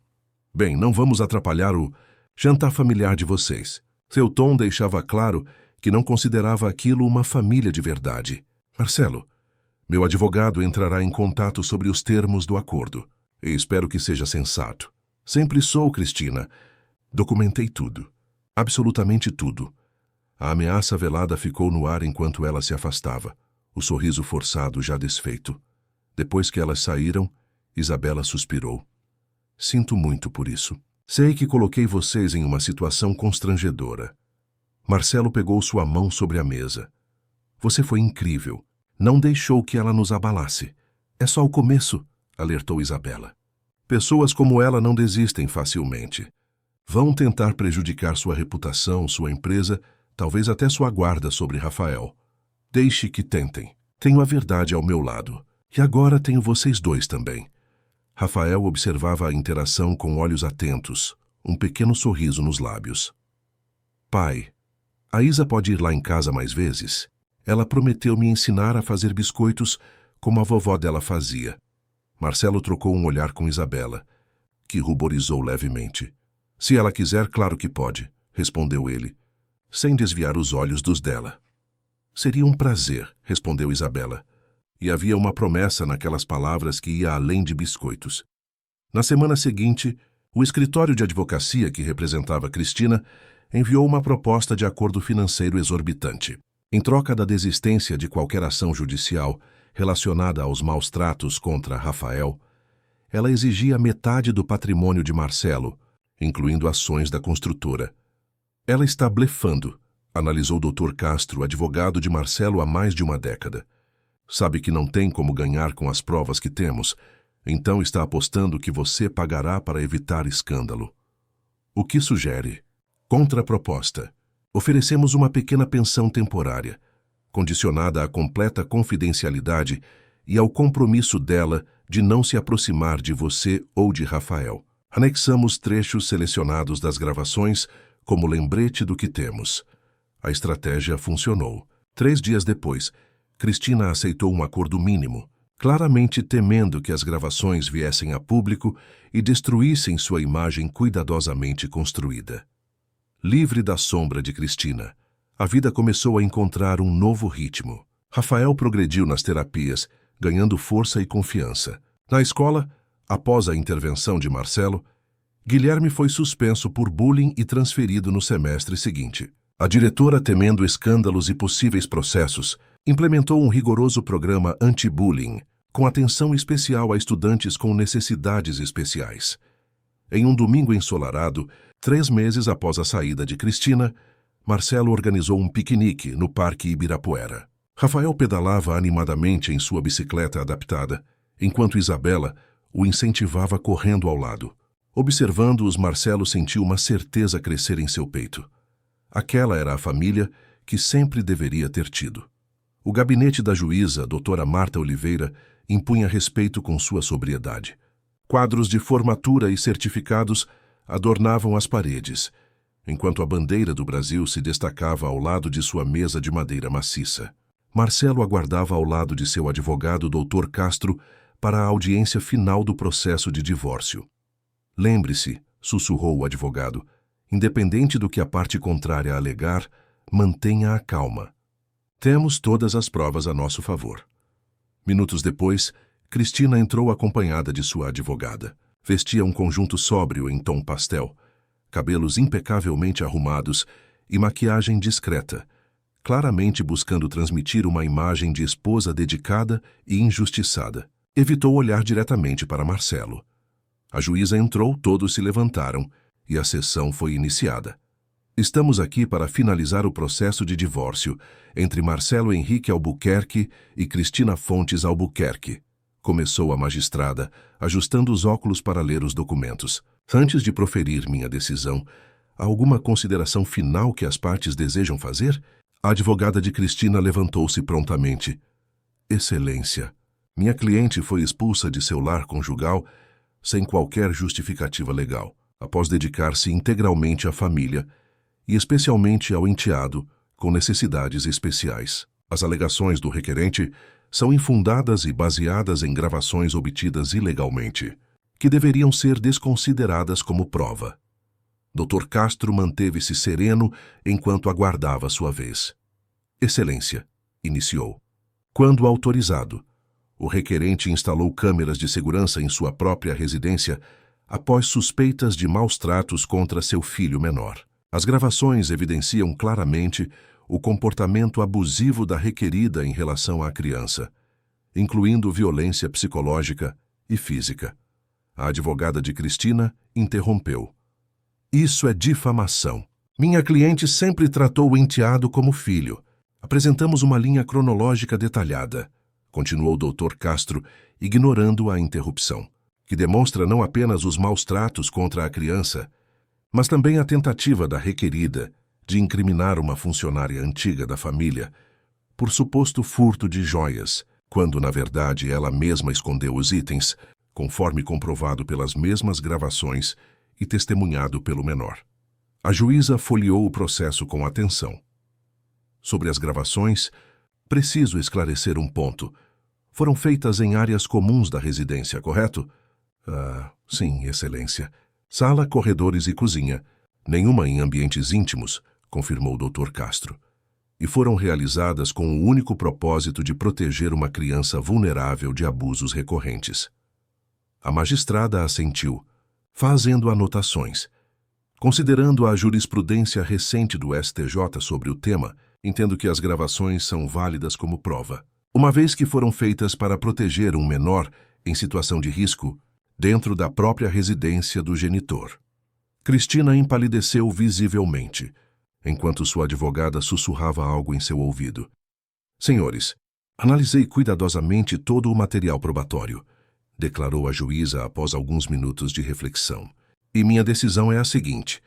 Bem, não vamos atrapalhar o jantar familiar de vocês. Seu tom deixava claro que não considerava aquilo uma família de verdade. Marcelo, meu advogado entrará em contato sobre os termos do acordo. E espero que seja sensato. Sempre sou, Cristina. Documentei tudo. Absolutamente tudo. A ameaça velada ficou no ar enquanto ela se afastava, o sorriso forçado já desfeito. Depois que elas saíram, Isabela suspirou. Sinto muito por isso. Sei que coloquei vocês em uma situação constrangedora. Marcelo pegou sua mão sobre a mesa. Você foi incrível. Não deixou que ela nos abalasse. É só o começo, alertou Isabela. Pessoas como ela não desistem facilmente. Vão tentar prejudicar sua reputação, sua empresa, talvez até sua guarda sobre Rafael. Deixe que tentem. Tenho a verdade ao meu lado. E agora tenho vocês dois também. Rafael observava a interação com olhos atentos, um pequeno sorriso nos lábios. Pai, a Isa pode ir lá em casa mais vezes? Ela prometeu me ensinar a fazer biscoitos como a vovó dela fazia. Marcelo trocou um olhar com Isabela, que ruborizou levemente. Se ela quiser, claro que pode, respondeu ele, sem desviar os olhos dos dela. Seria um prazer, respondeu Isabela, e havia uma promessa naquelas palavras que ia além de biscoitos. Na semana seguinte, o escritório de advocacia que representava Cristina enviou uma proposta de acordo financeiro exorbitante. Em troca da desistência de qualquer ação judicial relacionada aos maus tratos contra Rafael, ela exigia metade do patrimônio de Marcelo, incluindo ações da construtora. Ela está blefando, analisou o Dr. Castro, advogado de Marcelo há mais de uma década. Sabe que não tem como ganhar com as provas que temos, então está apostando que você pagará para evitar escândalo. O que sugere? Contraproposta. Oferecemos uma pequena pensão temporária, condicionada à completa confidencialidade e ao compromisso dela de não se aproximar de você ou de Rafael. Anexamos trechos selecionados das gravações como lembrete do que temos. A estratégia funcionou. 3 dias depois, Cristina aceitou um acordo mínimo, claramente temendo que as gravações viessem a público e destruíssem sua imagem cuidadosamente construída. Livre da sombra de Cristina, a vida começou a encontrar um novo ritmo. Rafael progrediu nas terapias, ganhando força e confiança. Na escola, após a intervenção de Marcelo, Guilherme foi suspenso por bullying e transferido no semestre seguinte. A diretora, temendo escândalos e possíveis processos, implementou um rigoroso programa anti-bullying, com atenção especial a estudantes com necessidades especiais. Em um domingo ensolarado, 3 meses após a saída de Cristina, Marcelo organizou um piquenique no Parque Ibirapuera. Rafael pedalava animadamente em sua bicicleta adaptada, enquanto Isabela o incentivava correndo ao lado. Observando-os, Marcelo sentiu uma certeza crescer em seu peito. Aquela era a família que sempre deveria ter tido. O gabinete da juíza, doutora Marta Oliveira, impunha respeito com sua sobriedade. Quadros de formatura e certificados adornavam as paredes, enquanto a bandeira do Brasil se destacava ao lado de sua mesa de madeira maciça. Marcelo aguardava ao lado de seu advogado, Dr. Castro, para a audiência final do processo de divórcio. Lembre-se, sussurrou o advogado, independente do que a parte contrária alegar, mantenha a calma. Temos todas as provas a nosso favor. Minutos depois, Cristina entrou acompanhada de sua advogada. Vestia um conjunto sóbrio em tom pastel, cabelos impecavelmente arrumados e maquiagem discreta, claramente buscando transmitir uma imagem de esposa dedicada e injustiçada. Evitou olhar diretamente para Marcelo. A juíza entrou, todos se levantaram e a sessão foi iniciada. Estamos aqui para finalizar o processo de divórcio entre Marcelo Henrique Albuquerque e Cristina Fontes Albuquerque, começou a magistrada, ajustando os óculos para ler os documentos. Antes de proferir minha decisão, há alguma consideração final que as partes desejam fazer? A advogada de Cristina levantou-se prontamente. Excelência, minha cliente foi expulsa de seu lar conjugal sem qualquer justificativa legal, após dedicar-se integralmente à família e especialmente ao enteado com necessidades especiais. As alegações do requerente são infundadas e baseadas em gravações obtidas ilegalmente, que deveriam ser desconsideradas como prova. Dr. Castro manteve-se sereno enquanto aguardava sua vez. Excelência, iniciou. Quando autorizado, o requerente instalou câmeras de segurança em sua própria residência após suspeitas de maus tratos contra seu filho menor. As gravações evidenciam claramente o comportamento abusivo da requerida em relação à criança, incluindo violência psicológica e física. A advogada de Cristina interrompeu. Isso é difamação. Minha cliente sempre tratou o enteado como filho. Apresentamos uma linha cronológica detalhada, continuou o Dr. Castro, ignorando a interrupção, que demonstra não apenas os maus tratos contra a criança, mas também a tentativa da requerida de incriminar uma funcionária antiga da família por suposto furto de joias, quando na verdade ela mesma escondeu os itens, conforme comprovado pelas mesmas gravações e testemunhado pelo menor. A juíza folheou o processo com atenção. Sobre as gravações, preciso esclarecer um ponto. Foram feitas em áreas comuns da residência, correto? Sim, Excelência. Sala, corredores e cozinha. Nenhuma em ambientes íntimos, confirmou o Dr. Castro. E foram realizadas com o único propósito de proteger uma criança vulnerável de abusos recorrentes. A magistrada assentiu, fazendo anotações. Considerando a jurisprudência recente do STJ sobre o tema, entendo que as gravações são válidas como prova, uma vez que foram feitas para proteger um menor em situação de risco dentro da própria residência do genitor. Cristina empalideceu visivelmente, enquanto sua advogada sussurrava algo em seu ouvido. Senhores, analisei cuidadosamente todo o material probatório, declarou a juíza após alguns minutos de reflexão. E minha decisão é a seguinte: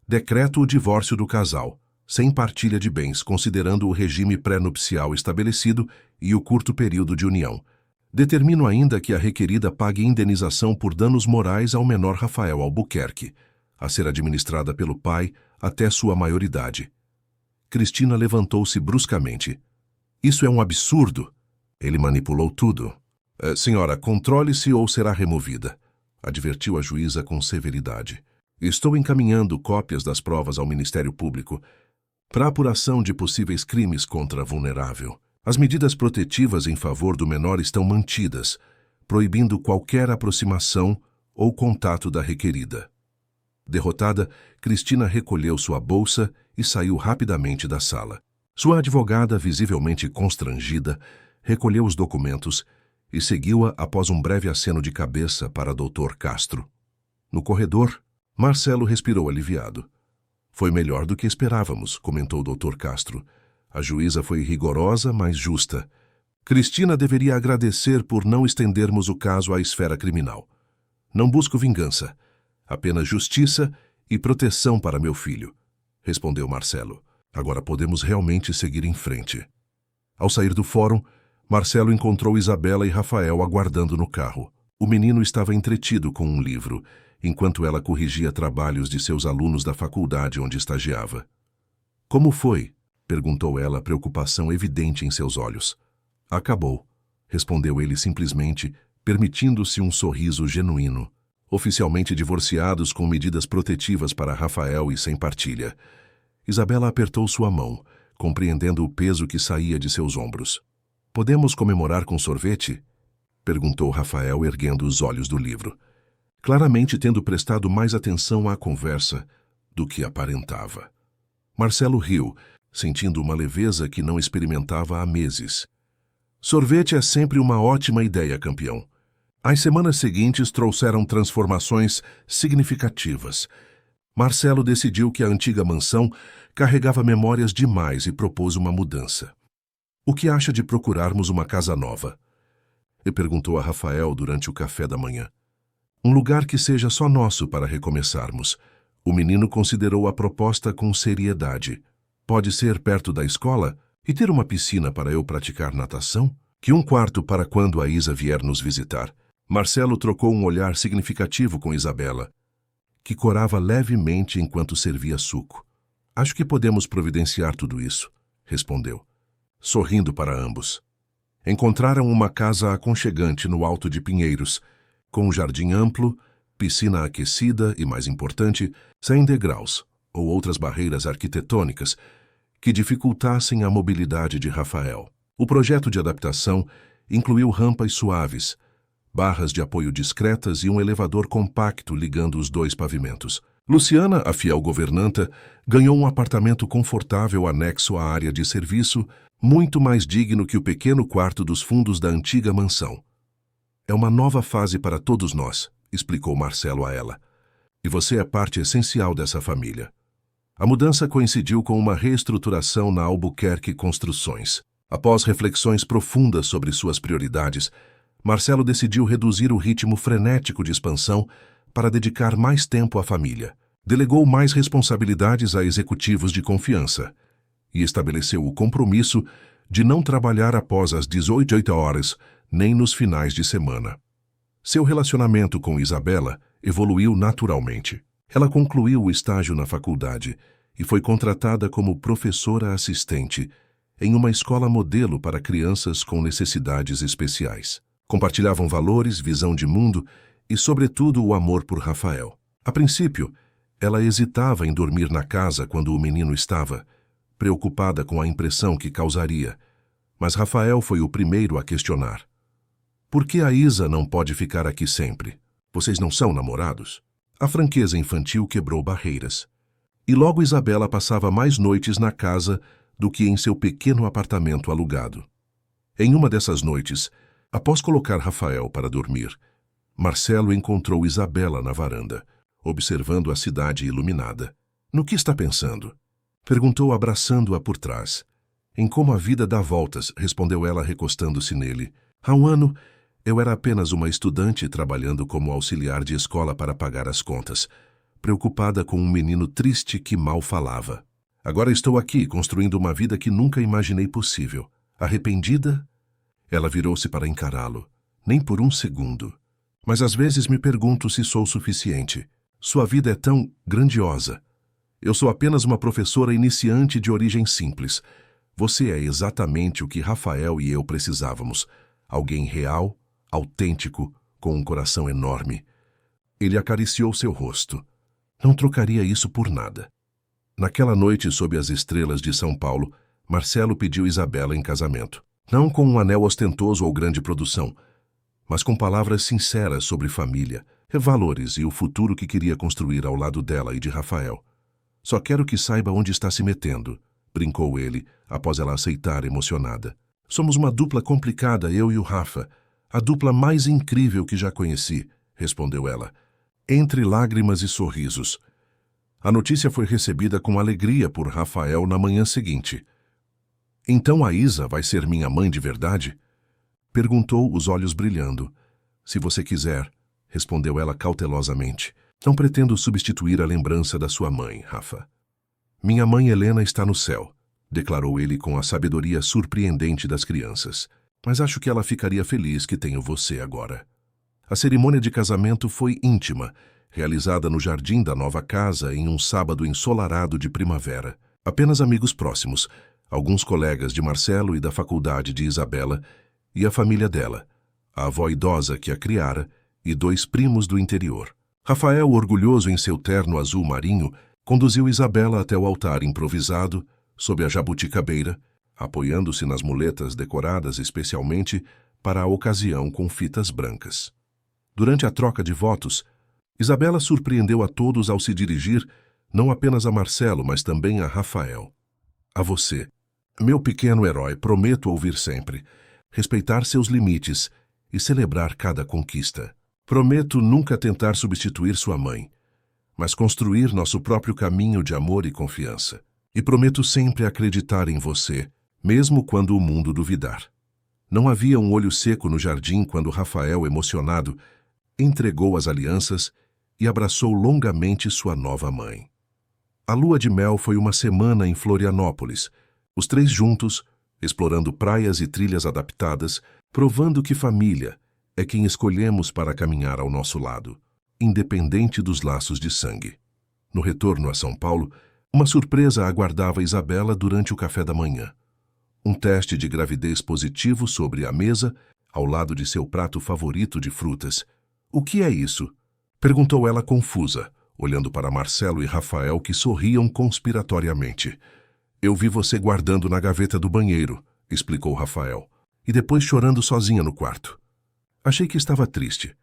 decreto o divórcio do casal, sem partilha de bens, considerando o regime pré-nupcial estabelecido e o curto período de união. Determino ainda que a requerida pague indenização por danos morais ao menor Rafael Albuquerque, a ser administrada pelo pai até sua maioridade. Cristina levantou-se bruscamente. Isso é um absurdo. Ele manipulou tudo. Senhora, controle-se ou será removida, advertiu a juíza com severidade. Estou encaminhando cópias das provas ao Ministério Público para apuração de possíveis crimes contra a vulnerável. As medidas protetivas em favor do menor estão mantidas, proibindo qualquer aproximação ou contato da requerida. Derrotada, Cristina recolheu sua bolsa e saiu rapidamente da sala. Sua advogada, visivelmente constrangida, recolheu os documentos e seguiu-a após um breve aceno de cabeça para Dr. Castro. No corredor, Marcelo respirou aliviado. Foi melhor do que esperávamos, comentou o Dr. Castro. A juíza foi rigorosa, mas justa. Cristina deveria agradecer por não estendermos o caso à esfera criminal. Não busco vingança, apenas justiça e proteção para meu filho, respondeu Marcelo. Agora podemos realmente seguir em frente. Ao sair do fórum, Marcelo encontrou Isabela e Rafael aguardando no carro. O menino estava entretido com um livro, enquanto ela corrigia trabalhos de seus alunos da faculdade onde estagiava. Como foi? Perguntou ela, preocupação evidente em seus olhos. Acabou, respondeu ele simplesmente, permitindo-se um sorriso genuíno. Oficialmente divorciados com medidas protetivas para Rafael e sem partilha. Isabela apertou sua mão, compreendendo o peso que saía de seus ombros. Podemos comemorar com sorvete? Perguntou Rafael, erguendo os olhos do livro, claramente tendo prestado mais atenção à conversa do que aparentava. Marcelo riu, sentindo uma leveza que não experimentava há meses. Sorvete é sempre uma ótima ideia, campeão. As semanas seguintes trouxeram transformações significativas. Marcelo decidiu que a antiga mansão carregava memórias demais e propôs uma mudança. O que acha de procurarmos uma casa nova? Ele perguntou a Rafael durante o café da manhã. Um lugar que seja só nosso para recomeçarmos. O menino considerou a proposta com seriedade. Pode ser perto da escola e ter uma piscina para eu praticar natação? Que um quarto para quando a Isa vier nos visitar. Marcelo trocou um olhar significativo com Isabela, que corava levemente enquanto servia suco. Acho que podemos providenciar tudo isso, respondeu, sorrindo para ambos. Encontraram uma casa aconchegante no alto de Pinheiros, com um jardim amplo, piscina aquecida e, mais importante, sem degraus ou outras barreiras arquitetônicas que dificultassem a mobilidade de Rafael. O projeto de adaptação incluiu rampas suaves, barras de apoio discretas e um elevador compacto ligando os dois pavimentos. Luciana, a fiel governanta, ganhou um apartamento confortável anexo à área de serviço, muito mais digno que o pequeno quarto dos fundos da antiga mansão. É uma nova fase para todos nós, explicou Marcelo a ela. E você é parte essencial dessa família. A mudança coincidiu com uma reestruturação na Albuquerque Construções. Após reflexões profundas sobre suas prioridades, Marcelo decidiu reduzir o ritmo frenético de expansão para dedicar mais tempo à família. Delegou mais responsabilidades a executivos de confiança e estabeleceu o compromisso de não trabalhar após as 18 horas, nem nos finais de semana. Seu relacionamento com Isabela evoluiu naturalmente. Ela concluiu o estágio na faculdade e foi contratada como professora assistente, em uma escola modelo para crianças com necessidades especiais. Compartilhavam valores, visão de mundo e, sobretudo, o amor por Rafael. A princípio, ela hesitava em dormir na casa quando o menino estava, preocupada com a impressão que causaria. Mas Rafael foi o primeiro a questionar. Por que a Isa não pode ficar aqui sempre? Vocês não são namorados? A franqueza infantil quebrou barreiras. E logo Isabela passava mais noites na casa do que em seu pequeno apartamento alugado. Em uma dessas noites, após colocar Rafael para dormir, Marcelo encontrou Isabela na varanda, observando a cidade iluminada. No que está pensando? Perguntou abraçando-a por trás. Em como a vida dá voltas, respondeu ela recostando-se nele. Há um ano, eu era apenas uma estudante trabalhando como auxiliar de escola para pagar as contas, preocupada com um menino triste que mal falava. Agora estou aqui, construindo uma vida que nunca imaginei possível. Arrependida? Ela virou-se para encará-lo. Nem por um segundo. Mas às vezes me pergunto se sou suficiente. Sua vida é tão grandiosa. Eu sou apenas uma professora iniciante de origem simples. Você é exatamente o que Rafael e eu precisávamos. Alguém real, autêntico, com um coração enorme. Ele acariciou seu rosto. Não trocaria isso por nada. Naquela noite, sob as estrelas de São Paulo, Marcelo pediu Isabela em casamento. Não com um anel ostentoso ou grande produção, mas com palavras sinceras sobre família, valores e o futuro que queria construir ao lado dela e de Rafael. Só quero que saiba onde está se metendo, brincou ele, após ela aceitar emocionada. Somos uma dupla complicada, eu e o Rafa. A dupla mais incrível que já conheci, respondeu ela, entre lágrimas e sorrisos. A notícia foi recebida com alegria por Rafael na manhã seguinte. Então a Isa vai ser minha mãe de verdade? Perguntou, os olhos brilhando. Se você quiser, respondeu ela cautelosamente. Não pretendo substituir a lembrança da sua mãe, Rafa. Minha mãe Helena está no céu, declarou ele com a sabedoria surpreendente das crianças. Mas acho que ela ficaria feliz que tenho você agora. A cerimônia de casamento foi íntima, realizada no jardim da nova casa em um sábado ensolarado de primavera. Apenas amigos próximos, alguns colegas de Marcelo e da faculdade de Isabela, e a família dela, a avó idosa que a criara e 2 primos do interior. Rafael, orgulhoso em seu terno azul marinho, conduziu Isabela até o altar improvisado, sob a jabuticabeira, apoiando-se nas muletas decoradas especialmente para a ocasião com fitas brancas. Durante a troca de votos, Isabela surpreendeu a todos ao se dirigir não apenas a Marcelo, mas também a Rafael. A você, meu pequeno herói, prometo ouvir sempre, respeitar seus limites e celebrar cada conquista. Prometo nunca tentar substituir sua mãe, mas construir nosso próprio caminho de amor e confiança. E prometo sempre acreditar em você, mesmo quando o mundo duvidar. Não havia um olho seco no jardim quando Rafael, emocionado, entregou as alianças e abraçou longamente sua nova mãe. A lua de mel foi uma semana em Florianópolis, os 3 juntos, explorando praias e trilhas adaptadas, provando que família é quem escolhemos para caminhar ao nosso lado, independente dos laços de sangue. No retorno a São Paulo, uma surpresa aguardava Isabela durante o café da manhã. Um teste de gravidez positivo sobre a mesa, ao lado de seu prato favorito de frutas. O que é isso? Perguntou ela confusa, olhando para Marcelo e Rafael que sorriam conspiratoriamente. Eu vi você guardando na gaveta do banheiro, explicou Rafael, e depois chorando sozinha no quarto. Achei que estava triste,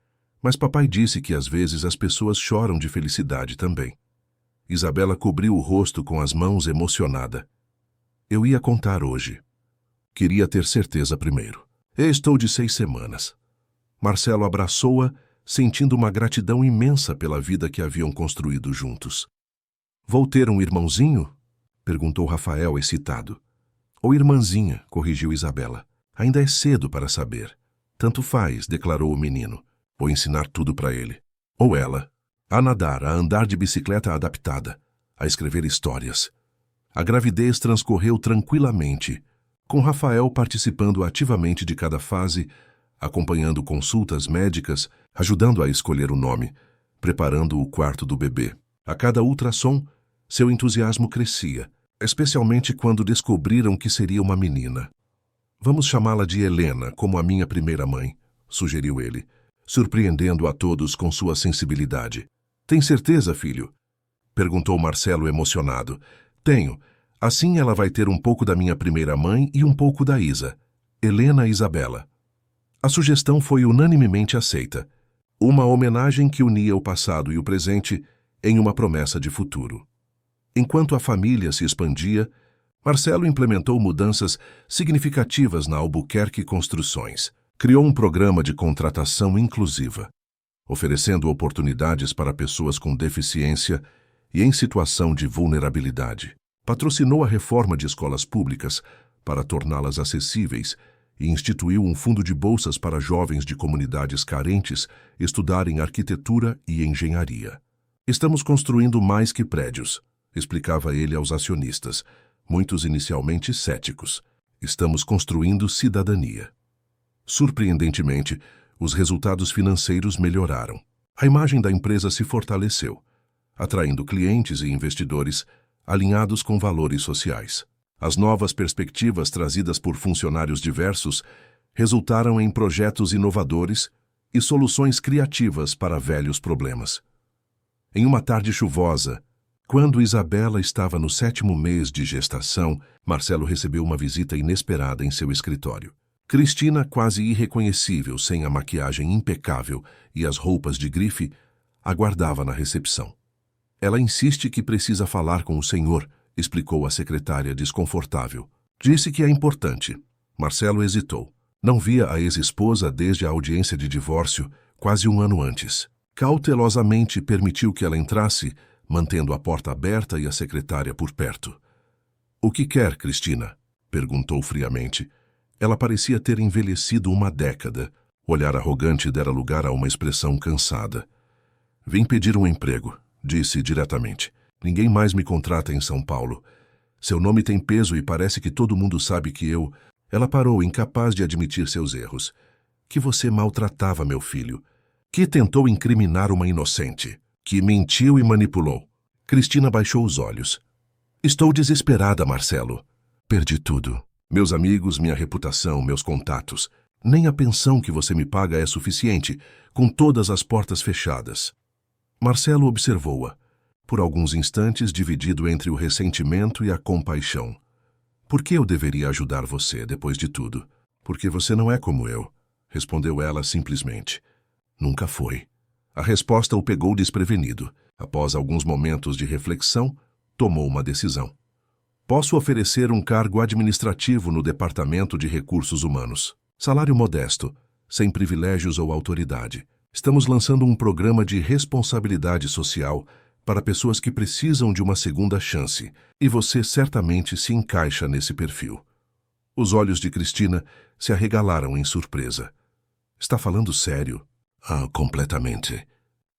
mas papai disse que às vezes as pessoas choram de felicidade também. Isabela cobriu o rosto com as mãos emocionada. Eu ia contar hoje. Queria ter certeza primeiro. Estou de 6 semanas. Marcelo abraçou-a, sentindo uma gratidão imensa pela vida que haviam construído juntos. Vou ter um irmãozinho? Perguntou Rafael, excitado. Ou irmãzinha, corrigiu Isabela. Ainda é cedo para saber. Tanto faz, declarou o menino. Vou ensinar tudo para ele. Ou ela. A nadar, a andar de bicicleta adaptada, a escrever histórias. A gravidez transcorreu tranquilamente, com Rafael participando ativamente de cada fase, acompanhando consultas médicas, ajudando a escolher o nome, preparando o quarto do bebê. A cada ultrassom, seu entusiasmo crescia, especialmente quando descobriram que seria uma menina. Vamos chamá-la de Helena, como a minha primeira mãe, sugeriu ele, surpreendendo a todos com sua sensibilidade. Tem certeza, filho? Perguntou Marcelo emocionado. Tenho. Assim ela vai ter um pouco da minha primeira mãe e um pouco da Isa. Helena Isabela. A sugestão foi unanimemente aceita. Uma homenagem que unia o passado e o presente em uma promessa de futuro. Enquanto a família se expandia, Marcelo implementou mudanças significativas na Albuquerque Construções. Criou um programa de contratação inclusiva, oferecendo oportunidades para pessoas com deficiência e em situação de vulnerabilidade. Patrocinou a reforma de escolas públicas para torná-las acessíveis e instituiu um fundo de bolsas para jovens de comunidades carentes estudarem arquitetura e engenharia. Estamos construindo mais que prédios, explicava ele aos acionistas, muitos inicialmente céticos. Estamos construindo cidadania. Surpreendentemente, os resultados financeiros melhoraram. A imagem da empresa se fortaleceu, atraindo clientes e investidores alinhados com valores sociais. As novas perspectivas trazidas por funcionários diversos resultaram em projetos inovadores e soluções criativas para velhos problemas. Em uma tarde chuvosa, quando Isabela estava no 7º mês de gestação, Marcelo recebeu uma visita inesperada em seu escritório. Cristina, quase irreconhecível, sem a maquiagem impecável e as roupas de grife, aguardava na recepção. Ela insiste que precisa falar com o senhor, explicou a secretária desconfortável. Disse que é importante. Marcelo hesitou. Não via a ex-esposa desde a audiência de divórcio, quase um ano antes. Cautelosamente permitiu que ela entrasse, mantendo a porta aberta e a secretária por perto. O que quer, Cristina? Perguntou friamente. Ela parecia ter envelhecido uma década. O olhar arrogante dera lugar a uma expressão cansada. Vim pedir um emprego, disse diretamente. Ninguém mais me contrata em São Paulo. Seu nome tem peso e parece que todo mundo sabe que eu... Ela parou, incapaz de admitir seus erros. Que você maltratava meu filho. Que tentou incriminar uma inocente. Que mentiu e manipulou. Cristina baixou os olhos. Estou desesperada, Marcelo. Perdi tudo. Meus amigos, minha reputação, meus contatos. Nem a pensão que você me paga é suficiente, com todas as portas fechadas. Marcelo observou-a, por alguns instantes dividido entre o ressentimento e a compaixão. Por que eu deveria ajudar você, depois de tudo? Porque você não é como eu, respondeu ela simplesmente. Nunca foi. A resposta o pegou desprevenido. Após alguns momentos de reflexão, tomou uma decisão. Posso oferecer um cargo administrativo no Departamento de Recursos Humanos. Salário modesto, sem privilégios ou autoridade. Estamos lançando um programa de responsabilidade social para pessoas que precisam de uma segunda chance, e você certamente se encaixa nesse perfil. Os olhos de Cristina se arregalaram em surpresa. Está falando sério? Completamente.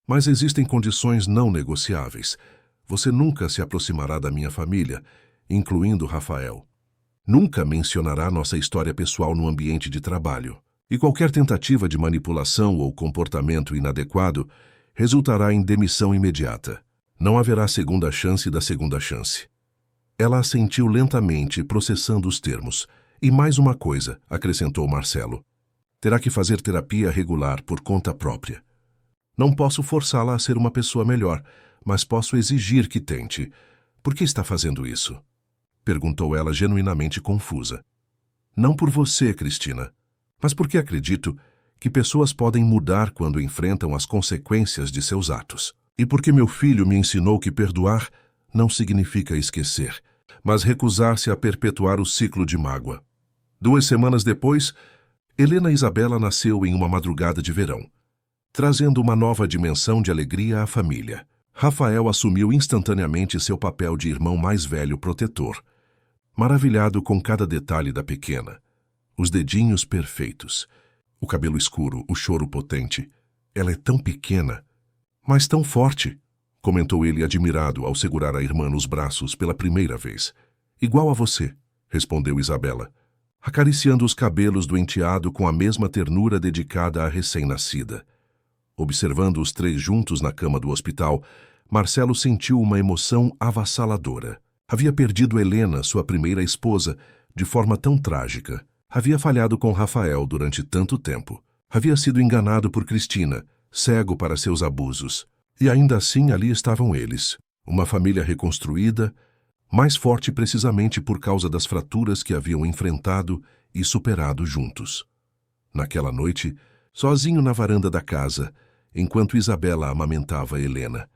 Mas existem condições não negociáveis. Você nunca se aproximará da minha família, incluindo Rafael. Nunca mencionará nossa história pessoal no ambiente de trabalho. E qualquer tentativa de manipulação ou comportamento inadequado resultará em demissão imediata. Não haverá segunda chance da segunda chance. Ela assentiu lentamente, processando os termos. E mais uma coisa, acrescentou Marcelo. Terá que fazer terapia regular por conta própria. Não posso forçá-la a ser uma pessoa melhor, mas posso exigir que tente. Por que está fazendo isso? Perguntou ela genuinamente confusa. Não por você, Cristina, mas porque acredito que pessoas podem mudar quando enfrentam as consequências de seus atos. E porque meu filho me ensinou que perdoar não significa esquecer, mas recusar-se a perpetuar o ciclo de mágoa. 2 semanas depois, Helena Isabela nasceu em uma madrugada de verão, trazendo uma nova dimensão de alegria à família. Rafael assumiu instantaneamente seu papel de irmão mais velho protetor, maravilhado com cada detalhe da pequena. Os dedinhos perfeitos, o cabelo escuro, o choro potente. Ela é tão pequena, mas tão forte, comentou ele admirado ao segurar a irmã nos braços pela primeira vez. Igual a você, respondeu Isabela, acariciando os cabelos do enteado com a mesma ternura dedicada à recém-nascida. Observando os 3 juntos na cama do hospital, Marcelo sentiu uma emoção avassaladora. Havia perdido Helena, sua primeira esposa, de forma tão trágica. Havia falhado com Rafael durante tanto tempo. Havia sido enganado por Cristina, cego para seus abusos. E ainda assim ali estavam eles, uma família reconstruída, mais forte precisamente por causa das fraturas que haviam enfrentado e superado juntos. Naquela noite, sozinho na varanda da casa, enquanto Isabela amamentava Helena,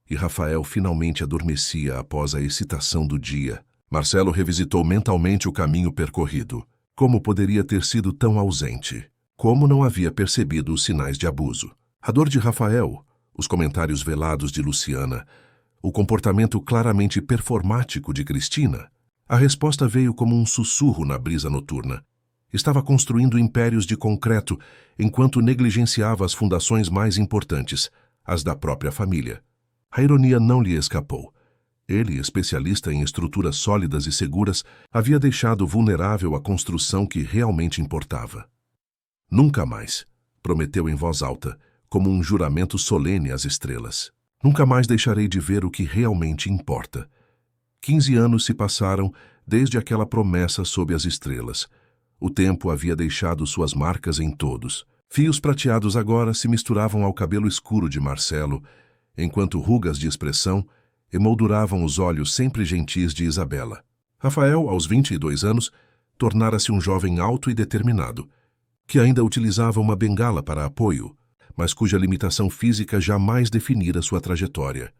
e Rafael finalmente adormecia após a excitação do dia, Marcelo revisitou mentalmente o caminho percorrido. Como poderia ter sido tão ausente? Como não havia percebido os sinais de abuso? A dor de Rafael, os comentários velados de Luciana, o comportamento claramente performático de Cristina? A resposta veio como um sussurro na brisa noturna. Estava construindo impérios de concreto enquanto negligenciava as fundações mais importantes, as da própria família. A ironia não lhe escapou. Ele, especialista em estruturas sólidas e seguras, havia deixado vulnerável a construção que realmente importava. Nunca mais, prometeu em voz alta, como um juramento solene às estrelas. Nunca mais deixarei de ver o que realmente importa. 15 anos se passaram desde aquela promessa sob as estrelas. O tempo havia deixado suas marcas em todos. Fios prateados agora se misturavam ao cabelo escuro de Marcelo, enquanto rugas de expressão emolduravam os olhos sempre gentis de Isabela. Rafael, aos 22 anos, tornara-se um jovem alto e determinado, que ainda utilizava uma bengala para apoio, mas cuja limitação física jamais definira sua trajetória.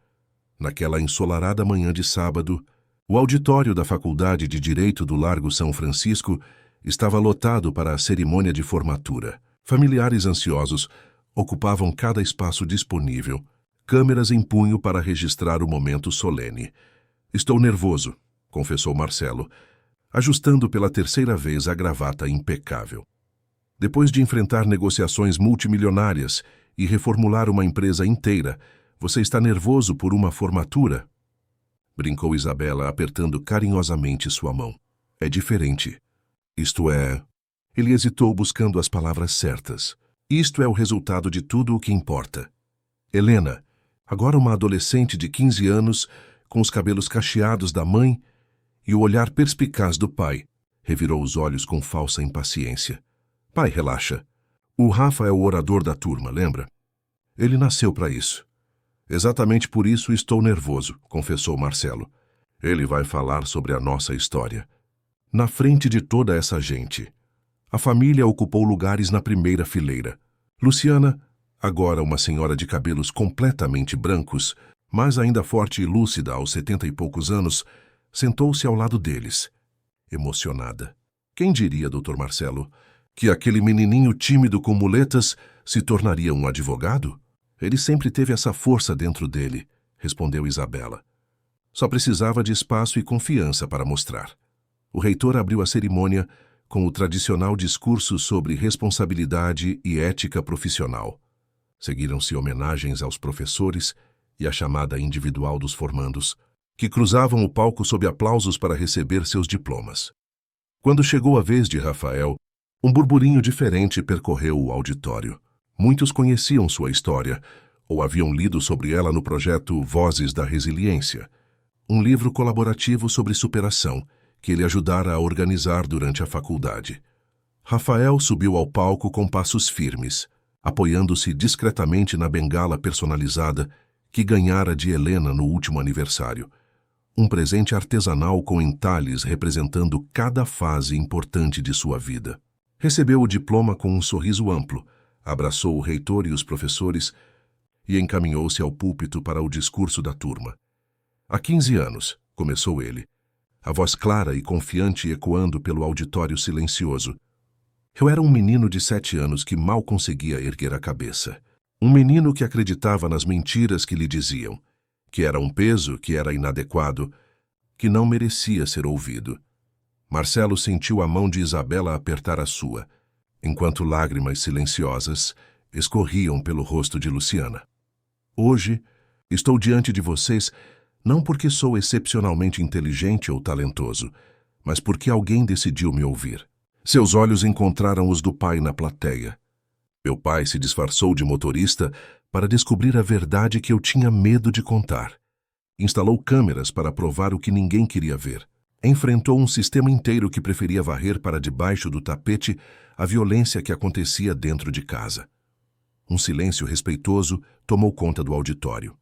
Naquela ensolarada manhã de sábado, o auditório da Faculdade de Direito do Largo São Francisco estava lotado para a cerimônia de formatura. Familiares ansiosos ocupavam cada espaço disponível, câmeras em punho para registrar o momento solene. Estou nervoso, confessou Marcelo, ajustando pela terceira vez a gravata impecável. Depois de enfrentar negociações multimilionárias e reformular uma empresa inteira, você está nervoso por uma formatura? Brincou Isabela, apertando carinhosamente sua mão. É diferente. Isto é... Ele hesitou buscando as palavras certas. Isto é o resultado de tudo o que importa. Helena, agora uma adolescente de 15 anos, com os cabelos cacheados da mãe e o olhar perspicaz do pai, revirou os olhos com falsa impaciência. Pai, relaxa. O Rafa é o orador da turma, lembra? Ele nasceu para isso. Exatamente por isso estou nervoso, confessou Marcelo. Ele vai falar sobre a nossa história. Na frente de toda essa gente. A família ocupou lugares na primeira fileira. Luciana, agora uma senhora de cabelos completamente brancos, mas ainda forte e lúcida aos 70 e poucos anos, sentou-se ao lado deles, emocionada. Quem diria, Dr. Marcelo, que aquele menininho tímido com muletas se tornaria um advogado? Ele sempre teve essa força dentro dele, respondeu Isabela. Só precisava de espaço e confiança para mostrar. O reitor abriu a cerimônia com o tradicional discurso sobre responsabilidade e ética profissional. Seguiram-se homenagens aos professores e a chamada individual dos formandos, que cruzavam o palco sob aplausos para receber seus diplomas. Quando chegou a vez de Rafael, um burburinho diferente percorreu o auditório. Muitos conheciam sua história, ou haviam lido sobre ela no projeto Vozes da Resiliência, um livro colaborativo sobre superação, que ele ajudara a organizar durante a faculdade. Rafael subiu ao palco com passos firmes, apoiando-se discretamente na bengala personalizada que ganhara de Helena no último aniversário, um presente artesanal com entalhes representando cada fase importante de sua vida. Recebeu o diploma com um sorriso amplo, abraçou o reitor e os professores e encaminhou-se ao púlpito para o discurso da turma. Há 15 anos, começou ele, a voz clara e confiante ecoando pelo auditório silencioso. Eu era um menino de 7 anos que mal conseguia erguer a cabeça. Um menino que acreditava nas mentiras que lhe diziam, que era um peso, que era inadequado, que não merecia ser ouvido. Marcelo sentiu a mão de Isabela apertar a sua, enquanto lágrimas silenciosas escorriam pelo rosto de Luciana. Hoje, estou diante de vocês não porque sou excepcionalmente inteligente ou talentoso, mas porque alguém decidiu me ouvir. Seus olhos encontraram os do pai na plateia. Meu pai se disfarçou de motorista para descobrir a verdade que eu tinha medo de contar. Instalou câmeras para provar o que ninguém queria ver. Enfrentou um sistema inteiro que preferia varrer para debaixo do tapete a violência que acontecia dentro de casa. Um silêncio respeitoso tomou conta do auditório.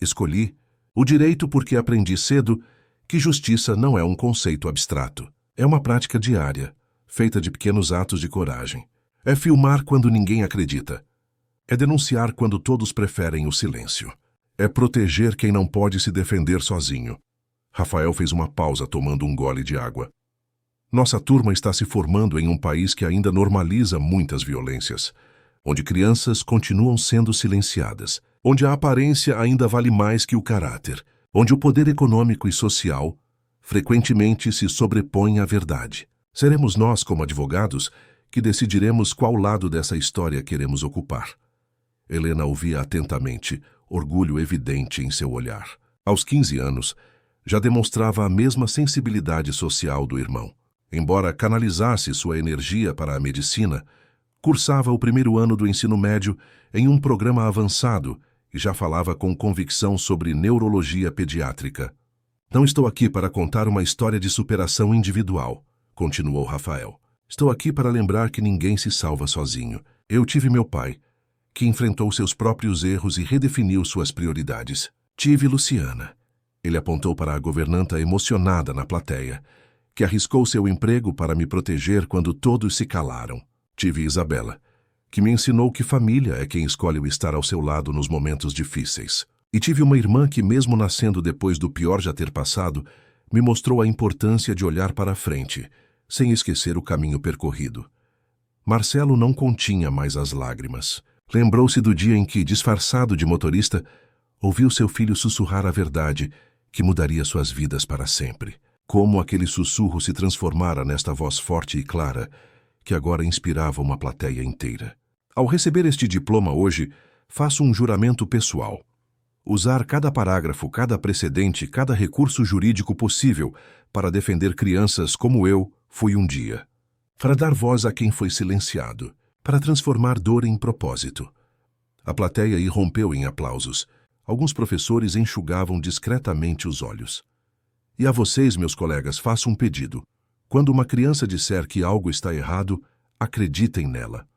Escolhi o direito porque aprendi cedo que justiça não é um conceito abstrato. É uma prática diária, feita de pequenos atos de coragem. É filmar quando ninguém acredita. É denunciar quando todos preferem o silêncio. É proteger quem não pode se defender sozinho. Rafael fez uma pausa tomando um gole de água. Nossa turma está se formando em um país que ainda normaliza muitas violências, onde crianças continuam sendo silenciadas, onde a aparência ainda vale mais que o caráter, onde o poder econômico e social frequentemente se sobrepõe à verdade. Seremos nós, como advogados, que decidiremos qual lado dessa história queremos ocupar. Helena ouvia atentamente, orgulho evidente em seu olhar. Aos 15 anos, já demonstrava a mesma sensibilidade social do irmão. Embora canalizasse sua energia para a medicina, cursava o primeiro ano do ensino médio em um programa avançado e já falava com convicção sobre neurologia pediátrica. Não estou aqui para contar uma história de superação individual, continuou Rafael. Estou aqui para lembrar que ninguém se salva sozinho. Eu tive meu pai, que enfrentou seus próprios erros e redefiniu suas prioridades. Tive Luciana. Ele apontou para a governanta emocionada na plateia, que arriscou seu emprego para me proteger quando todos se calaram. Tive Isabela, que me ensinou que família é quem escolhe estar ao seu lado nos momentos difíceis. E tive uma irmã que, mesmo nascendo depois do pior já ter passado, me mostrou a importância de olhar para a frente, sem esquecer o caminho percorrido. Marcelo não continha mais as lágrimas. Lembrou-se do dia em que, disfarçado de motorista, ouviu seu filho sussurrar a verdade que mudaria suas vidas para sempre. Como aquele sussurro se transformara nesta voz forte e clara, que agora inspirava uma plateia inteira. Ao receber este diploma hoje, faço um juramento pessoal. Usar cada parágrafo, cada precedente, cada recurso jurídico possível para defender crianças como eu fui um dia. Para dar voz a quem foi silenciado, para transformar dor em propósito. A plateia irrompeu em aplausos. Alguns professores enxugavam discretamente os olhos. E a vocês, meus colegas, faço um pedido. Quando uma criança disser que algo está errado, acreditem nela.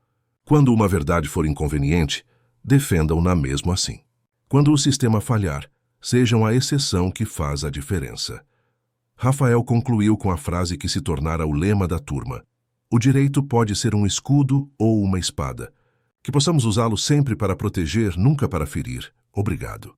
Quando uma verdade for inconveniente, defendam-na mesmo assim. Quando o sistema falhar, sejam a exceção que faz a diferença. Rafael concluiu com a frase que se tornara o lema da turma. O direito pode ser um escudo ou uma espada. Que possamos usá-lo sempre para proteger, nunca para ferir. Obrigado.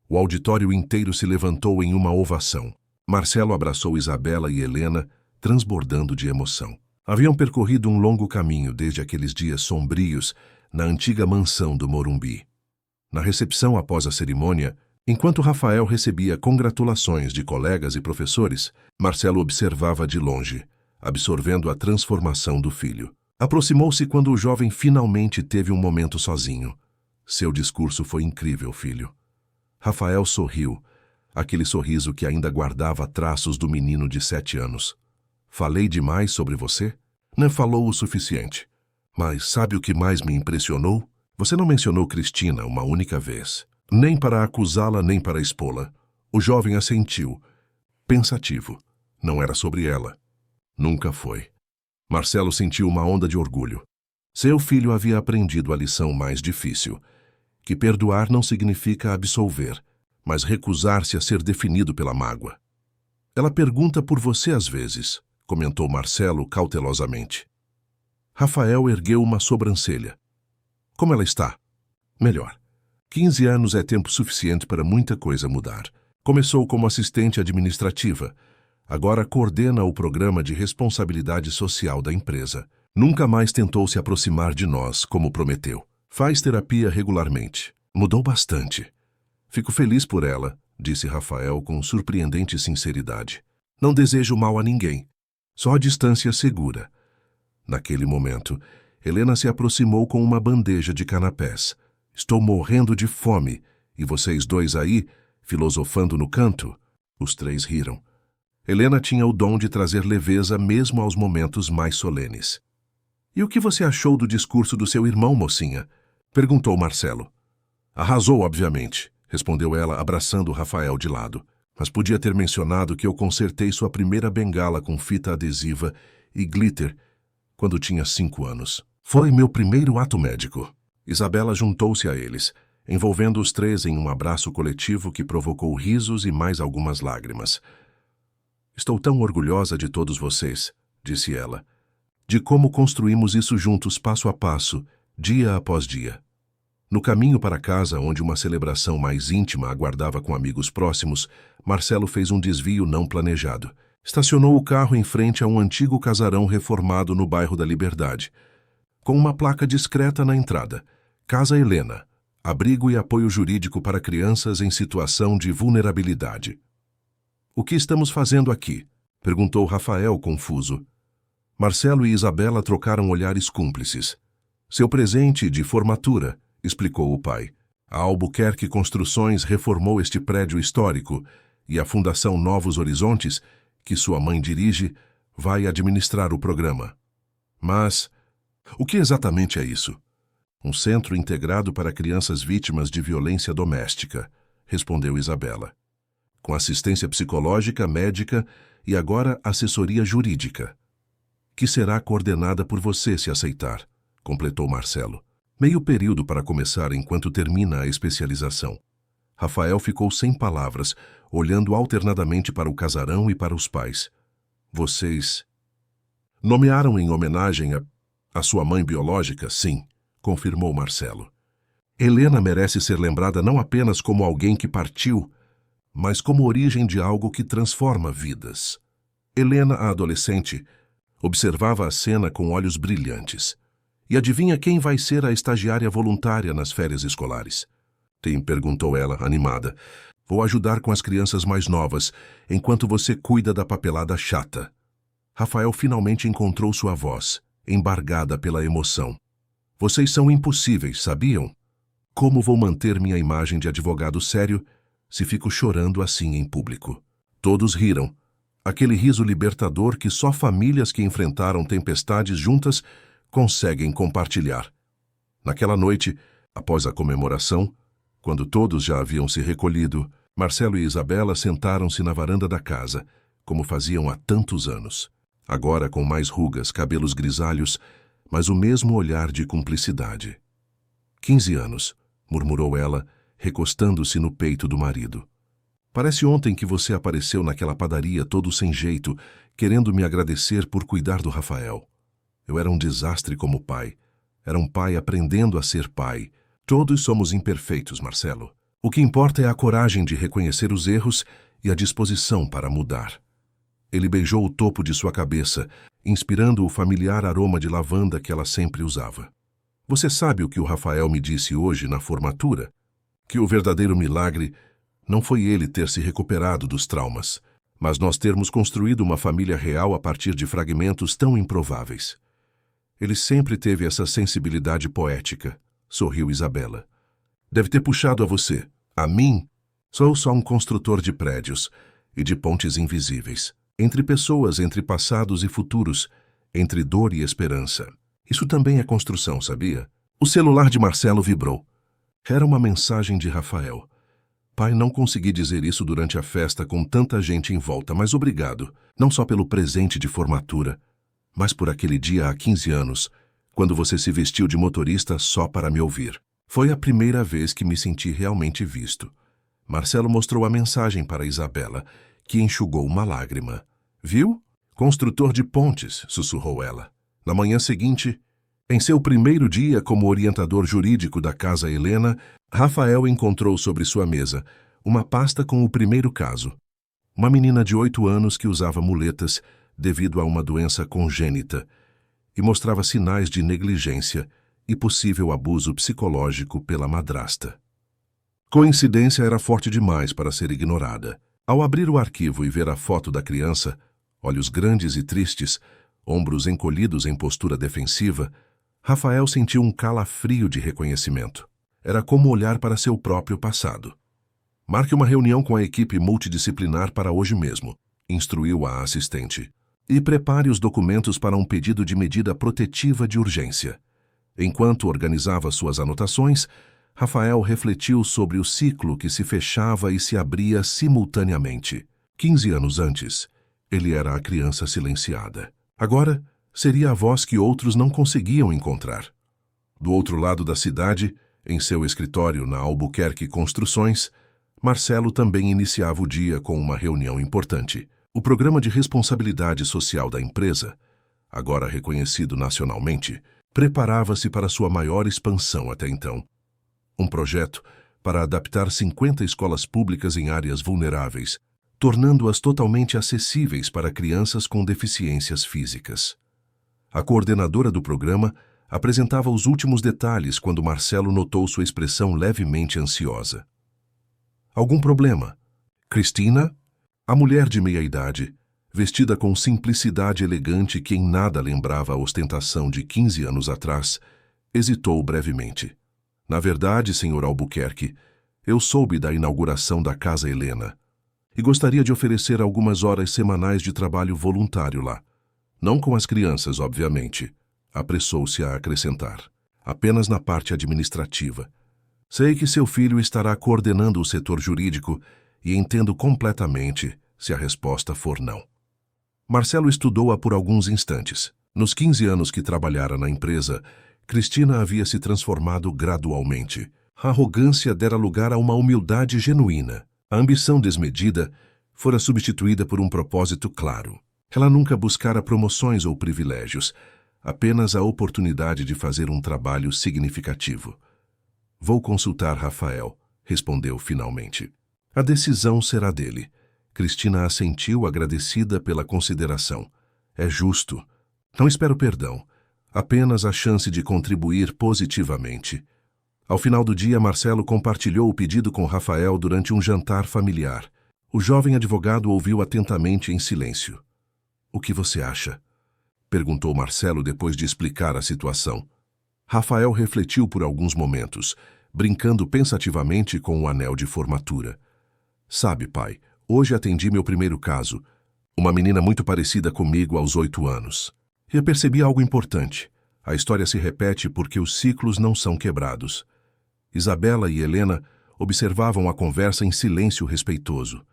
O auditório inteiro se levantou em uma ovação. Marcelo abraçou Isabela e Helena, transbordando de emoção. Haviam percorrido um longo caminho desde aqueles dias sombrios na antiga mansão do Morumbi. Na recepção após a cerimônia, enquanto Rafael recebia congratulações de colegas e professores, Marcelo observava de longe, absorvendo a transformação do filho. Aproximou-se quando o jovem finalmente teve um momento sozinho. Seu discurso foi incrível, filho. Rafael sorriu, aquele sorriso que ainda guardava traços do menino de 7 anos. Falei demais sobre você? Não falou o suficiente. Mas sabe o que mais me impressionou? Você não mencionou Cristina uma única vez. Nem para acusá-la, nem para expô-la. O jovem assentiu, pensativo. Não era sobre ela. Nunca foi. Marcelo sentiu uma onda de orgulho. Seu filho havia aprendido a lição mais difícil, que perdoar não significa absolver, mas recusar-se a ser definido pela mágoa. Ela pergunta por você às vezes, comentou Marcelo cautelosamente. Rafael ergueu uma sobrancelha. Como ela está? Melhor. 15 anos é tempo suficiente para muita coisa mudar. Começou como assistente administrativa. Agora coordena o programa de responsabilidade social da empresa. Nunca mais tentou se aproximar de nós, como prometeu. Faz terapia regularmente. Mudou bastante. Fico feliz por ela, disse Rafael com surpreendente sinceridade. Não desejo mal a ninguém. Só a distância segura. Naquele momento, Helena se aproximou com uma bandeja de canapés. Estou morrendo de fome. E vocês dois aí, filosofando no canto? Os três riram. Helena tinha o dom de trazer leveza mesmo aos momentos mais solenes. E o que você achou do discurso do seu irmão, mocinha? Perguntou Marcelo. Arrasou, obviamente. respondeu ela, abraçando Rafael de lado. Mas podia ter mencionado que eu consertei sua primeira bengala com fita adesiva e glitter quando tinha 5 anos. Foi meu primeiro ato médico. Isabela juntou-se a eles, envolvendo os três em um abraço coletivo que provocou risos e mais algumas lágrimas. Estou tão orgulhosa de todos vocês, disse ela, de como construímos isso juntos passo a passo, dia após dia. No caminho para casa, onde uma celebração mais íntima aguardava com amigos próximos, Marcelo fez um desvio não planejado. Estacionou o carro em frente a um antigo casarão reformado no bairro da Liberdade, com uma placa discreta na entrada: Casa Helena, abrigo e apoio jurídico para crianças em situação de vulnerabilidade. O que estamos fazendo aqui? Perguntou Rafael, confuso. Marcelo e Isabela trocaram olhares cúmplices. Seu presente de formatura, explicou o pai. A Albuquerque Construções reformou este prédio histórico e a Fundação Novos Horizontes, que sua mãe dirige, vai administrar o programa. Mas o que exatamente é isso? Um centro integrado para crianças vítimas de violência doméstica, respondeu Isabela. Com assistência psicológica, médica e agora assessoria jurídica. Que será coordenada por você se aceitar, completou Marcelo. Meio período para começar enquanto termina a especialização. Rafael ficou sem palavras, olhando alternadamente para o casarão e para os pais. Vocês nomearam em homenagem a sua mãe biológica? Sim, confirmou Marcelo. Helena merece ser lembrada não apenas como alguém que partiu, mas como origem de algo que transforma vidas. Helena, a adolescente, observava a cena com olhos brilhantes. E adivinha quem vai ser a estagiária voluntária nas férias escolares? Tim, perguntou ela, animada. Vou ajudar com as crianças mais novas, enquanto você cuida da papelada chata. Rafael finalmente encontrou sua voz, embargada pela emoção. Vocês são impossíveis, sabiam? Como vou manter minha imagem de advogado sério se fico chorando assim em público? Todos riram. Aquele riso libertador que só famílias que enfrentaram tempestades juntas conseguem compartilhar. Naquela noite, após a comemoração, quando todos já haviam se recolhido, Marcelo e Isabela sentaram-se na varanda da casa, como faziam há tantos anos. Agora com mais rugas, cabelos grisalhos, mas o mesmo olhar de cumplicidade. 15 anos, murmurou ela, recostando-se no peito do marido. Parece ontem que você apareceu naquela padaria todo sem jeito, querendo me agradecer por cuidar do Rafael. Eu era um desastre como pai. Era um pai aprendendo a ser pai. Todos somos imperfeitos, Marcelo. O que importa é a coragem de reconhecer os erros e a disposição para mudar. Ele beijou o topo de sua cabeça, inspirando o familiar aroma de lavanda que ela sempre usava. Você sabe o que o Rafael me disse hoje na formatura? Que o verdadeiro milagre não foi ele ter se recuperado dos traumas, mas nós termos construído uma família real a partir de fragmentos tão improváveis. Ele sempre teve essa sensibilidade poética, sorriu Isabela. Deve ter puxado a você. A mim? Sou só um construtor de prédios e de pontes invisíveis, entre pessoas, entre passados e futuros, entre dor e esperança. Isso também é construção, sabia? O celular de Marcelo vibrou. Era uma mensagem de Rafael. Pai, não consegui dizer isso durante a festa com tanta gente em volta, mas obrigado, não só pelo presente de formatura, mas por aquele dia há 15 anos, quando você se vestiu de motorista só para me ouvir. Foi a primeira vez que me senti realmente visto. Marcelo mostrou a mensagem para Isabela, que enxugou uma lágrima. Viu? Construtor de pontes, sussurrou ela. Na manhã seguinte, em seu primeiro dia como orientador jurídico da Casa Helena, Rafael encontrou sobre sua mesa uma pasta com o primeiro caso. Uma menina de 8 anos que usava muletas devido a uma doença congênita e mostrava sinais de negligência e possível abuso psicológico pela madrasta. Coincidência era forte demais para ser ignorada. Ao abrir o arquivo e ver a foto da criança, olhos grandes e tristes, ombros encolhidos em postura defensiva, Rafael sentiu um calafrio de reconhecimento. Era como olhar para seu próprio passado. Marque uma reunião com a equipe multidisciplinar para hoje mesmo, instruiu a assistente. E prepare os documentos para um pedido de medida protetiva de urgência. Enquanto organizava suas anotações, Rafael refletiu sobre o ciclo que se fechava e se abria simultaneamente. 15 anos antes, ele era a criança silenciada. Agora, seria a voz que outros não conseguiam encontrar. Do outro lado da cidade, em seu escritório na Albuquerque Construções, Marcelo também iniciava o dia com uma reunião importante. O Programa de Responsabilidade Social da empresa, agora reconhecido nacionalmente, preparava-se para sua maior expansão até então. Um projeto para adaptar 50 escolas públicas em áreas vulneráveis, tornando-as totalmente acessíveis para crianças com deficiências físicas. A coordenadora do programa apresentava os últimos detalhes quando Marcelo notou sua expressão levemente ansiosa. Algum problema? Cristina, a mulher de meia-idade, vestida com simplicidade elegante que em nada lembrava a ostentação de 15 anos atrás, hesitou brevemente. Na verdade, Sr. Albuquerque, eu soube da inauguração da Casa Helena e gostaria de oferecer algumas horas semanais de trabalho voluntário lá. Não com as crianças, obviamente, apressou-se a acrescentar. Apenas na parte administrativa. Sei que seu filho estará coordenando o setor jurídico e entendo completamente se a resposta for não. Marcelo estudou-a por alguns instantes. Nos 15 anos que trabalhara na empresa, Cristina havia se transformado gradualmente. A arrogância dera lugar a uma humildade genuína. A ambição desmedida fora substituída por um propósito claro. Ela nunca buscara promoções ou privilégios, apenas a oportunidade de fazer um trabalho significativo. Vou consultar Rafael, respondeu finalmente. A decisão será dele. Cristina assentiu, agradecida pela consideração. É justo. Não espero perdão, apenas a chance de contribuir positivamente. Ao final do dia, Marcelo compartilhou o pedido com Rafael durante um jantar familiar. O jovem advogado ouviu atentamente em silêncio. O que você acha? Perguntou Marcelo depois de explicar a situação. Rafael refletiu por alguns momentos, brincando pensativamente com o anel de formatura. Sabe, pai, hoje atendi meu primeiro caso. Uma menina muito parecida comigo aos 8 anos. E eu percebi algo importante. A história se repete porque os ciclos não são quebrados. Isabela e Helena observavam a conversa em silêncio respeitoso.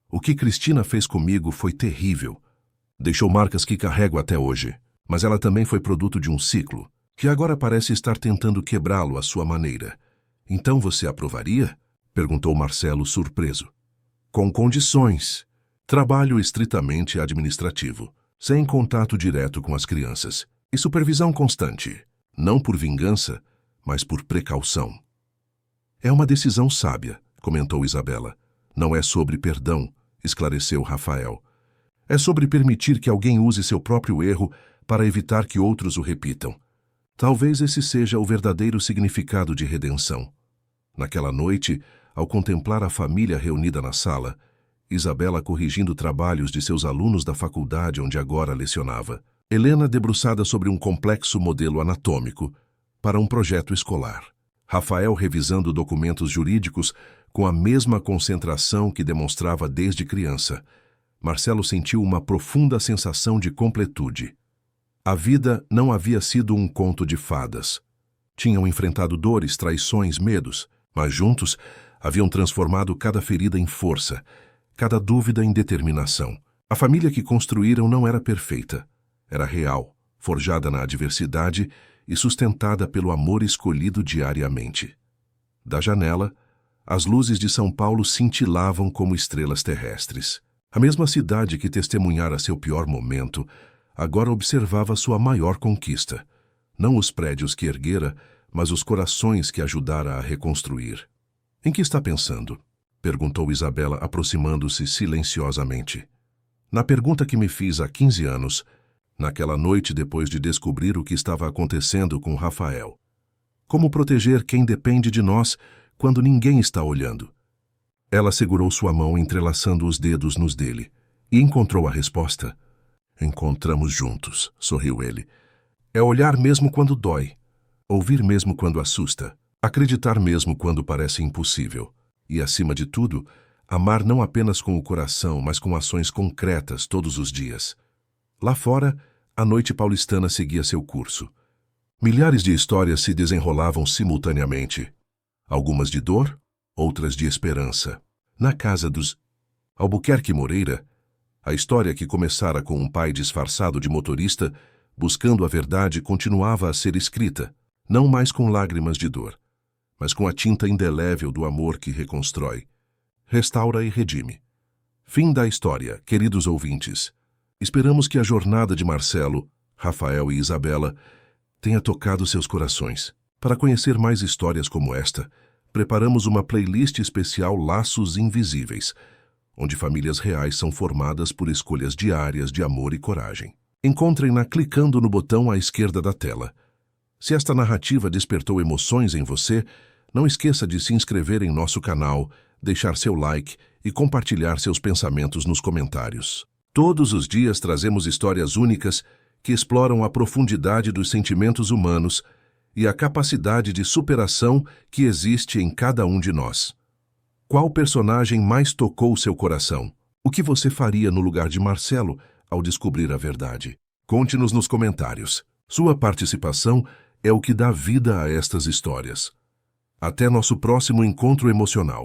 O que Cristina fez comigo foi terrível. Deixou marcas que carrego até hoje, mas ela também foi produto de um ciclo, que agora parece estar tentando quebrá-lo à sua maneira. Então você aprovaria? Perguntou Marcelo surpreso. Com condições. Trabalho estritamente administrativo, sem contato direto com as crianças, e supervisão constante, não por vingança, mas por precaução. É uma decisão sábia, comentou Isabela. Não é sobre perdão, esclareceu Rafael. É sobre permitir que alguém use seu próprio erro para evitar que outros o repitam. Talvez esse seja o verdadeiro significado de redenção. Naquela noite, ao contemplar a família reunida na sala, Isabela corrigindo trabalhos de seus alunos da faculdade onde agora lecionava, Helena debruçada sobre um complexo modelo anatômico para um projeto escolar, Rafael revisando documentos jurídicos com a mesma concentração que demonstrava desde criança, Marcelo sentiu uma profunda sensação de completude. A vida não havia sido um conto de fadas. Tinham enfrentado dores, traições, medos, mas juntos haviam transformado cada ferida em força, cada dúvida em determinação. A família que construíram não era perfeita. Era real, forjada na adversidade e sustentada pelo amor escolhido diariamente. Da janela, as luzes de São Paulo cintilavam como estrelas terrestres. A mesma cidade que testemunhara seu pior momento, agora observava sua maior conquista. Não os prédios que erguera, mas os corações que ajudara a reconstruir. Em que está pensando? Perguntou Isabela, aproximando-se silenciosamente. Na pergunta que me fiz há 15 anos, naquela noite depois de descobrir o que estava acontecendo com Rafael. Como proteger quem depende de nós quando ninguém está olhando? Ela segurou sua mão entrelaçando os dedos nos dele e encontrou a resposta. Encontramos juntos, sorriu ele. É olhar mesmo quando dói, ouvir mesmo quando assusta, acreditar mesmo quando parece impossível. E, acima de tudo, amar não apenas com o coração, mas com ações concretas todos os dias. Lá fora, a noite paulistana seguia seu curso. Milhares de histórias se desenrolavam simultaneamente. algumas de dor, outras de esperança. Na casa dos Albuquerque Moreira, a história que começara com um pai disfarçado de motorista, buscando a verdade, continuava a ser escrita, não mais com lágrimas de dor, mas com a tinta indelével do amor que reconstrói, restaura e redime. Fim da história, queridos ouvintes. Esperamos que a jornada de Marcelo, Rafael e Isabela tenha tocado seus corações. Para conhecer mais histórias como esta, preparamos uma playlist especial Laços Invisíveis, onde famílias reais são formadas por escolhas diárias de amor e coragem. Encontrem-na clicando no botão à esquerda da tela. Se esta narrativa despertou emoções em você, não esqueça de se inscrever em nosso canal, deixar seu like e compartilhar seus pensamentos nos comentários. Todos os dias trazemos histórias únicas que exploram a profundidade dos sentimentos humanos e a capacidade de superação que existe em cada um de nós. Qual personagem mais tocou seu coração? O que você faria no lugar de Marcelo ao descobrir a verdade? Conte-nos nos comentários. Sua participação é o que dá vida a estas histórias. Até nosso próximo encontro emocional.